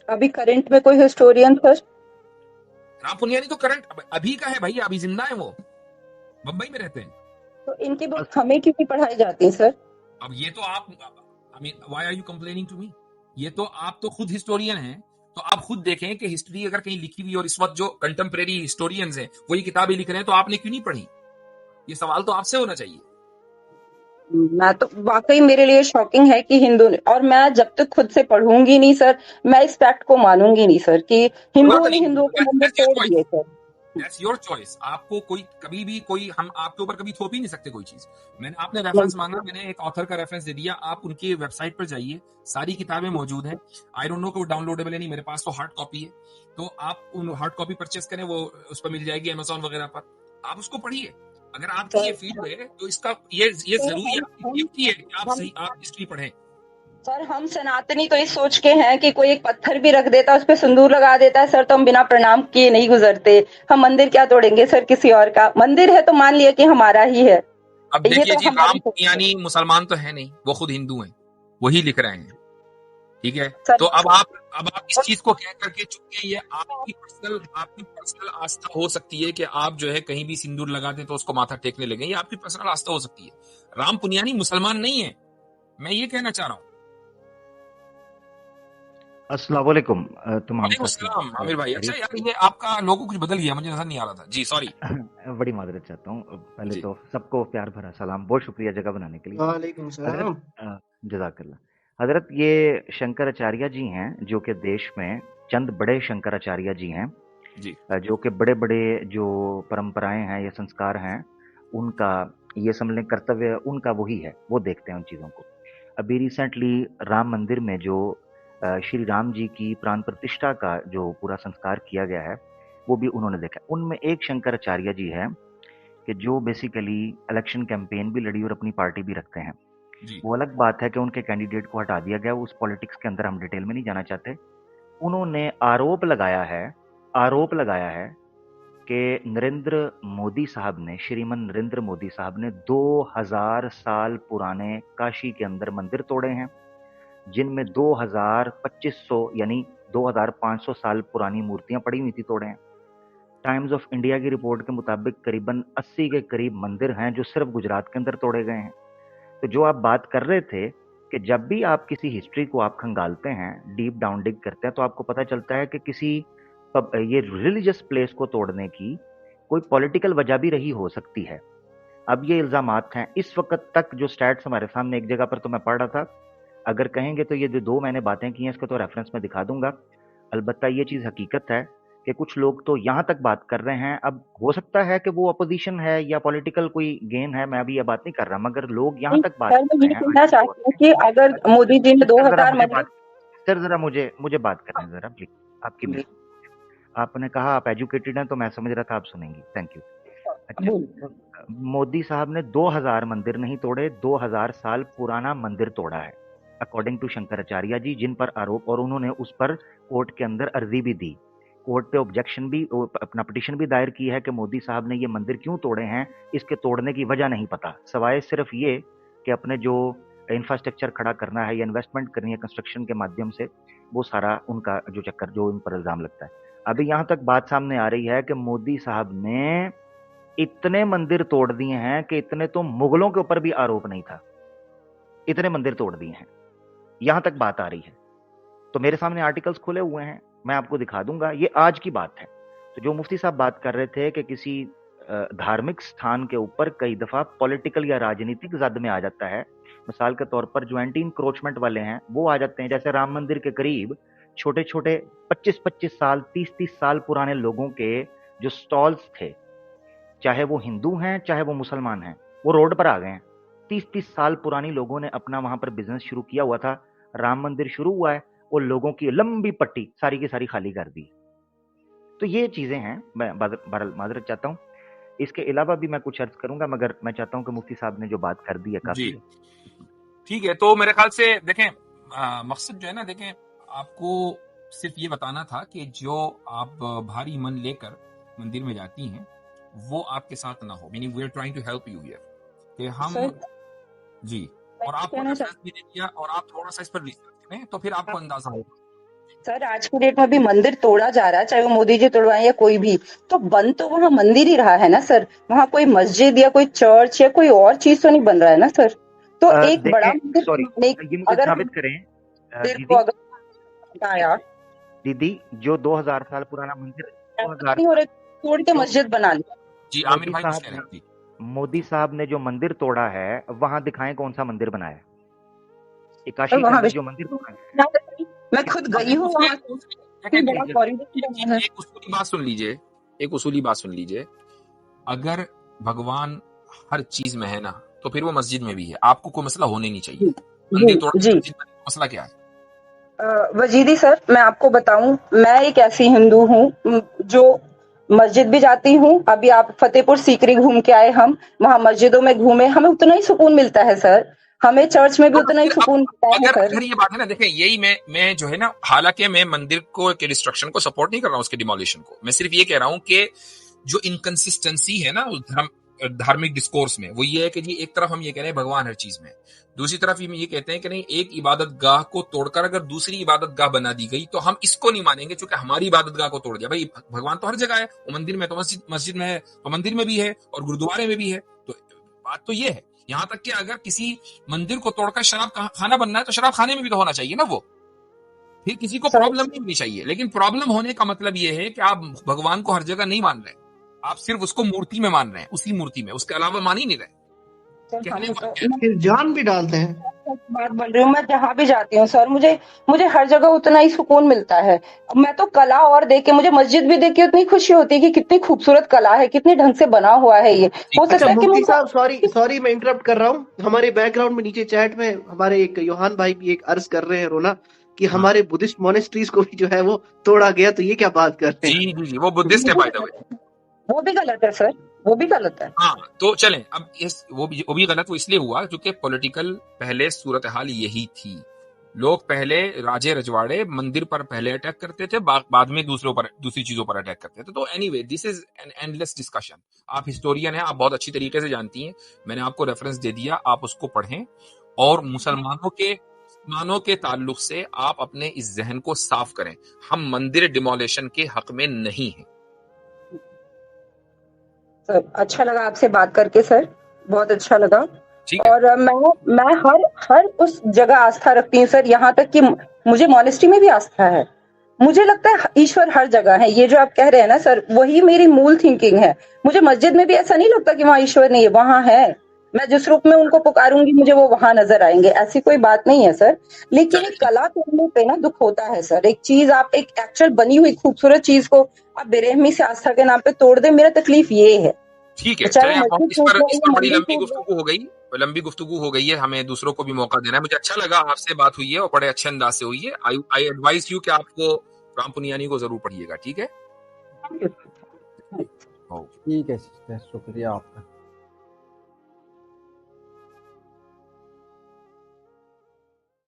अभी करंट में कोई हिस्टोरियन सर?
राम पुनियानी तो करंट अभी का है भाई, अभी जिंदा है, वो मुंबई में रहते हैं।
तो इनकी बुक हमें क्यों नहीं पढ़ाई जाती सर?
अब ये तो आप, I mean why are you complaining to me? ये तो आप तो खुद हिस्टोरियन हैं, तो आप खुद देखें कि हिस्ट्री अगर कहीं लिखी हुई और इस वक्त जो कंटेम्प्रेरी हिस्टोरियंस हैं वो ये किताबें लिख रहे हैं तो आपने क्यों नहीं पढ़ी? ये सवाल तो आपसे होना चाहिए।
मैं तो वाकई मेरे लिए शॉकिंग है कि हिंदू ने, और मैं जब तक खुद से पढ़ूंगी नहीं सर मैं इस फैक्ट को मानूंगी नहीं सर कि हिंदुओं ने हिंदुओं के मंदिर तोड़ दिए सर।
That's your choice. आपको कोई कभी भी कोई, हम आपके ऊपर कभी थोप ही नहीं सकते कोई चीज। मैंने आपने रेफरेंस मांगा, मैंने एक ऑथर का रेफरेंस दे दिया, आप उनकी वेबसाइट पर जाइए, सारी किताबें मौजूद हैं। आई डोंट नो कि वो डाउनलोडेबल है नहीं, मेरे पास तो हार्ड कॉपी है, तो आप उन हार्ड कॉपी परचेस करें, वो उस पर मिल जाएगी अमेजोन वगैरह पर, आप उसको पढ़िए। अगर आपकी ये फील्ड है तो इसका ये जरूरी आपकी ड्यूटी है कि आप हिस्ट्री पढ़ें।
सर हम सनातनी तो इस सोच के हैं कि कोई एक पत्थर भी रख देता उस पर सिंदूर लगा देता है सर तो हम बिना प्रणाम किए नहीं गुजरते। हम मंदिर क्या तोड़ेंगे सर, किसी और का मंदिर है तो मान लिया कि हमारा ही है।
अब देखिए जी, राम पुनियानी मुसलमान तो है नहीं, वो खुद हिंदू हैं, वही लिख रहे हैं। ठीक है, तो अब आप इस चीज को कह करके, चूंकि ये आपकी पर्सनल आस्था हो सकती है कि आप जो है कहीं भी सिंदूर लगा दें तो उसको माथा टेकने लगे, ये आपकी पर्सनल आस्था हो सकती है। राम पुनियानी मुसलमान नहीं है, मैं ये कहना चाह रहा हूँ।
अस्सलाम वालेकुम तमाम
अस्सलाम आमिर भाई। अच्छा यार ये आपका लोगो कुछ बदल गया, मुझे नजर नहीं आ रहा था जी, सॉरी।
बड़ी माजरत चाहता हूँ। पहले तो सबको प्यार भरा सलाम, बहुत शुक्रिया जगह बनाने के लिए।
वालेकुम सलाम।
जज़ाकल्लाह। हजरत ये शंकराचार्य जी हैं जो कि देश में चंद बड़े शंकराचार्य जी हैं
जी,
जो कि बड़े बड़े जो परंपराएं हैं या संस्कार हैं उनका ये समझ लें कर्तव्य उनका वही है, वो देखते हैं उन चीज़ों को। अभी रिसेंटली राम मंदिर में जो श्री राम जी की प्राण प्रतिष्ठा का जो पूरा संस्कार किया गया है वो भी उन्होंने देखा। उनमें एक शंकराचार्य जी है कि जो बेसिकली इलेक्शन कैंपेन भी लड़ी और अपनी पार्टी भी रखते हैं। वो अलग बात है कि उनके कैंडिडेट को हटा दिया गया, उस पॉलिटिक्स के अंदर हम डिटेल में नहीं जाना चाहते। उन्होंने आरोप लगाया है कि नरेंद्र मोदी साहब ने, श्रीमान नरेंद्र मोदी साहब ने 2000 साल पुराने काशी के अंदर मंदिर तोड़े हैं, जिनमें 2500 यानी 2500 साल पुरानी मूर्तियां पड़ी हुई थी, तोड़े हैं। टाइम्स ऑफ इंडिया की रिपोर्ट के मुताबिक करीबन 80 के करीब मंदिर हैं जो सिर्फ गुजरात के अंदर तोड़े गए हैं। तो जो आप बात कर रहे थे कि जब भी आप किसी हिस्ट्री को आप खंगालते हैं, डीप डाउन डिग करते हैं, तो आपको पता चलता है कि किसी ये रिलीजियस प्लेस को तोड़ने की कोई पॉलिटिकल वजह भी रही हो सकती है। अब ये इल्जामात हैं इस वक्त तक जो स्टैट्स हमारे सामने, एक जगह पर तो मैं पढ़ रहा था, अगर कहेंगे तो ये जो 2 मैंने बातें की हैं इसका तो रेफरेंस में दिखा दूंगा। अलबत्ता ये चीज़ हकीकत है कि कुछ लोग तो यहाँ तक बात कर रहे हैं, अब हो सकता है कि वो अपोजिशन है या पॉलिटिकल कोई गेन है, मैं अभी ये बात नहीं कर रहा, मगर लोग यहाँ तक बात कर रहे हैं।
कहना चाहती हूँ कि अगर मोदी जी ने 2000
सर जरा मुझे बात करने जरा प्लीज, आपकी मेहरबानी। आपने कहा आप एजुकेटेड हैं तो मैं समझ रहा था आप सुनेंगी, थैंक यू। अच्छा, मोदी साहब ने 2000 मंदिर नहीं तोड़े, 2000 साल पुराना मंदिर तोड़ा है अकॉर्डिंग टू शंकराचार्य जी, जिन पर आरोप, और उन्होंने उस पर कोर्ट के अंदर अर्जी भी दी कोर्ट पे ऑब्जेक्शन भी, अपना पिटीशन भी दायर की है कि मोदी साहब ने ये मंदिर क्यों तोड़े हैं, इसके तोड़ने की वजह नहीं पता, सवाए सिर्फ ये कि अपने जो इंफ्रास्ट्रक्चर खड़ा करना है या इन्वेस्टमेंट करनी है कंस्ट्रक्शन के माध्यम से, वो सारा उनका जो चक्कर, जो उन पर इल्जाम लगता है। अभी यहाँ तक बात सामने आ रही है कि मोदी साहब ने इतने मंदिर तोड़ दिए हैं कि इतने तो मुगलों के ऊपर भी आरोप नहीं था, इतने मंदिर तोड़ दिए हैं, यहां तक बात आ रही है। तो मेरे सामने आर्टिकल्स खुले हुए हैं, मैं आपको दिखा दूंगा, ये आज की बात है। तो जो मुफ्ती साहब बात कर रहे थे कि किसी धार्मिक स्थान के ऊपर कई दफा पॉलिटिकल या राजनीतिक जद में आ जाता है, मिसाल के तौर पर जो एंटी इंक्रोचमेंट वाले हैं वो आ जाते हैं। जैसे राम मंदिर के करीब छोटे छोटे 25-25 साल 30-30 साल पुराने लोगों के जो स्टॉल्स थे, चाहे वो हिंदू हैं चाहे वो मुसलमान हैं, वो रोड पर आ गए हैं। 30-30 साल पुरानी लोगों ने अपना वहां पर बिजनेस शुरू किया हुआ था, राम मंदिर शुरू हुआ है और लोगों की लंबी पट्टी सारी की सारी खाली कर दी। तो ये चीजें हैं, मैं माजरत चाहता हूँ, इसके अलावा भी मैं कुछ अर्ज करूंगा, मगर मैं चाहता हूँ कि मुफ्ती साहब ने जो बात कर दी है काफी
जी ठीक है। तो मेरे ख्याल से देखें, मकसद जो है ना, देखें, आपको सिर्फ ये बताना था कि जो आप भारी मन लेकर मंदिर में जाती हैं वो आपके साथ ना हो, meaning we are trying to help you here कि हम
सर
जी, और
मैं
आपको
कहना
रेफरेंस
चाहती
भी दे दिया और आप थोड़ा सा इस पर रिसर्च करें तो फिर आपको अंदाजा होगा।
सर आज की डेट में भी मंदिर तोड़ा जा रहा है, चाहे वो मोदी जी तोड़वाएं या कोई भी, तो बन तो वहां मंदिर ही रहा है ना सर। वहां कोई मस्जिद या कोई चर्च या कोई और चीज तो नहीं बन रहा है ना सर। तो एक बड़ा
देखें,
मंदिर
सॉरी,
बनाने
ये मुझे
अगर
साबित करें
मंदिर को
दीदी,
अगर हटाया
दीदी, जो 2000 साल पुराना मंदिर,
ऐसा
2000
नहीं हो रहा, तोड़ के
जो
मस्जिद बना लिया।
जी आमिर
मोदी
भाई कुछ
साहब
कह रहे हैं जी।
मोदी साहब ने जो मंदिर तोड़ा है, वहां दिखाएं कौन सा मंदिर बनाया है।
और
काशी के
वहां
अंदर जो मंदिर तोड़ा है,
मैं खुद
अब
गई हूँ वहां,
देखें,
बड़ा कॉरिडोर बना है।
एक उसूली बात सुन लीजिए, एक उसूली बात सुन लीजिए, अगर भगवान हर चीज में है ना तो फिर वो मस्जिद में भी है, आपको कोई मसला होने नहीं चाहिए। मंदिर तोड़
जी
मस्जिद में मसला क्या है?
वजीदी सर, मैं आपको बताऊं, मैं एक ऐसी हिंदू हूँ जो मस्जिद भी जाती हूँ। अभी आप फतेहपुर सीकरी घूम के आए, हम वहां मस्जिदों में घूमे, हमें उतना ही सुकून मिलता है सर। हमें चर्च में भी उतना ही सुकून मिलता है सर।
अगर ये बात है ना, देखें, यही मैं जो है ना, हालांकि मैं मंदिर को के डिस्ट्रक्शन को सपोर्ट नहीं कर रहा हूँ, उसके डिमोलिशन को, मैं सिर्फ ये कह रहा हूँ कि जो इनकंसिस्टेंसी है ना उस धार्मिक डिस्कोर्स में, वो ये है कि जी एक तरफ हम ये कह रहे हैं भगवान हर चीज में, दूसरी तरफ हम ये कहते हैं कि नहीं, एक इबादत गाह को तोड़कर अगर दूसरी इबादत गाह बना दी गई तो हम इसको नहीं मानेंगे क्योंकि हमारी इबादत गाह को तोड़ दिया। भाई भगवान तो हर जगह है, वो मंदिर में तो मस्जिद में है तो मंदिर में भी है और गुरुद्वारे में भी है। तो बात तो ये है, यहां तक कि अगर किसी मंदिर को तोड़कर शराब खाना बनना है तो शराब खाने में भी तो होना चाहिए ना, वो फिर किसी को प्रॉब्लम नहीं होनी चाहिए। लेकिन प्रॉब्लम होने का मतलब ये है कि आप भगवान को हर जगह नहीं मान रहे, आप सिर्फ उसको मूर्ति में मान रहे हैं, उसी मूर्ति में, उसके अलावा मान ही नहीं रहे।
फिर जान भी डालते हैं।
बात बोल रही हूँ, मैं जहाँ भी जाती हूँ सर, मुझे हर जगह उतना ही सुकून मिलता है। मैं तो कला और देख के, मुझे मस्जिद भी देख के उतनी खुशी होती है कि कितनी खूबसूरत कला है, कितनी ढंग से बना हुआ है ये। हो सकता है कि
मुफ्ती साहब, सॉरी मैं इंटरप्ट कर रहा हूँ, हमारे बैकग्राउंड में नीचे चैट में हमारे एक योहान भाई भी एक अर्ज कर रहे हैं, रोना, कि हमारे बुद्धिस्ट मोनेस्ट्रीज को भी जो है वो तोड़ा गया, तो ये क्या बात कर रहे हैं?
जी, वो बुद्धिस्ट है बाय द वे,
वो भी गलत है सर, वो भी गलत है।
हाँ, तो चलें, अब वो भी गलत वो इसलिए हुआ क्योंकि पॉलिटिकल पहले सूरत हाल यही थी। लोग पहले राजे रजवाड़े मंदिर पर पहले अटैक करते थे, बाद में दूसरी चीजों पर अटैक करते थे। तो anyway, this is an endless discussion. आप हिस्टोरियन हैं, आप बहुत अच्छी तरीके से जानती हैं, मैंने आपको रेफरेंस दे दिया, आप उसको पढ़ें और मुसलमानों के ताल्लुक से आप अपने इस जहन को साफ करें। हम मंदिर डिमोलेशन के हक में नहीं हैं।
सर अच्छा लगा आपसे बात करके सर, बहुत अच्छा लगा। और मैं हर उस जगह आस्था रखती हूँ सर, यहाँ तक कि मुझे मॉनेस्ट्री में भी आस्था है। मुझे लगता है ईश्वर हर जगह है, ये जो आप कह रहे हैं ना सर, वही मेरी मूल थिंकिंग है। मुझे मस्जिद में भी ऐसा नहीं लगता कि वहाँ ईश्वर नहीं है, वहाँ है। मैं जिस रूप में उनको पुकारूंगी मुझे वो वहां नजर आएंगे, ऐसी कोई बात नहीं है सर। लेकिन एक कला तोड़ने पे ना दुख होता है सर। एक चीज, आप एक एक्चुअल बनी हुई खूबसूरत चीज को आप बेरहमी से आस्था के नाम पे तोड़ दे, मेरा तकलीफ ये है।
ठीक है, चलिए, इस पर बड़ी लंबी गुफ्तगू हो गई है, हमें दूसरों को भी मौका देना है। मुझे अच्छा लगा, आपसे बात हुई है और बड़े अच्छे अंदाज से हुई है। आई एडवाइज यू कि आपको राम पुनियानी को जरूर पढ़िएगा, ठीक है?
ठीक है, शुक्रिया आपका।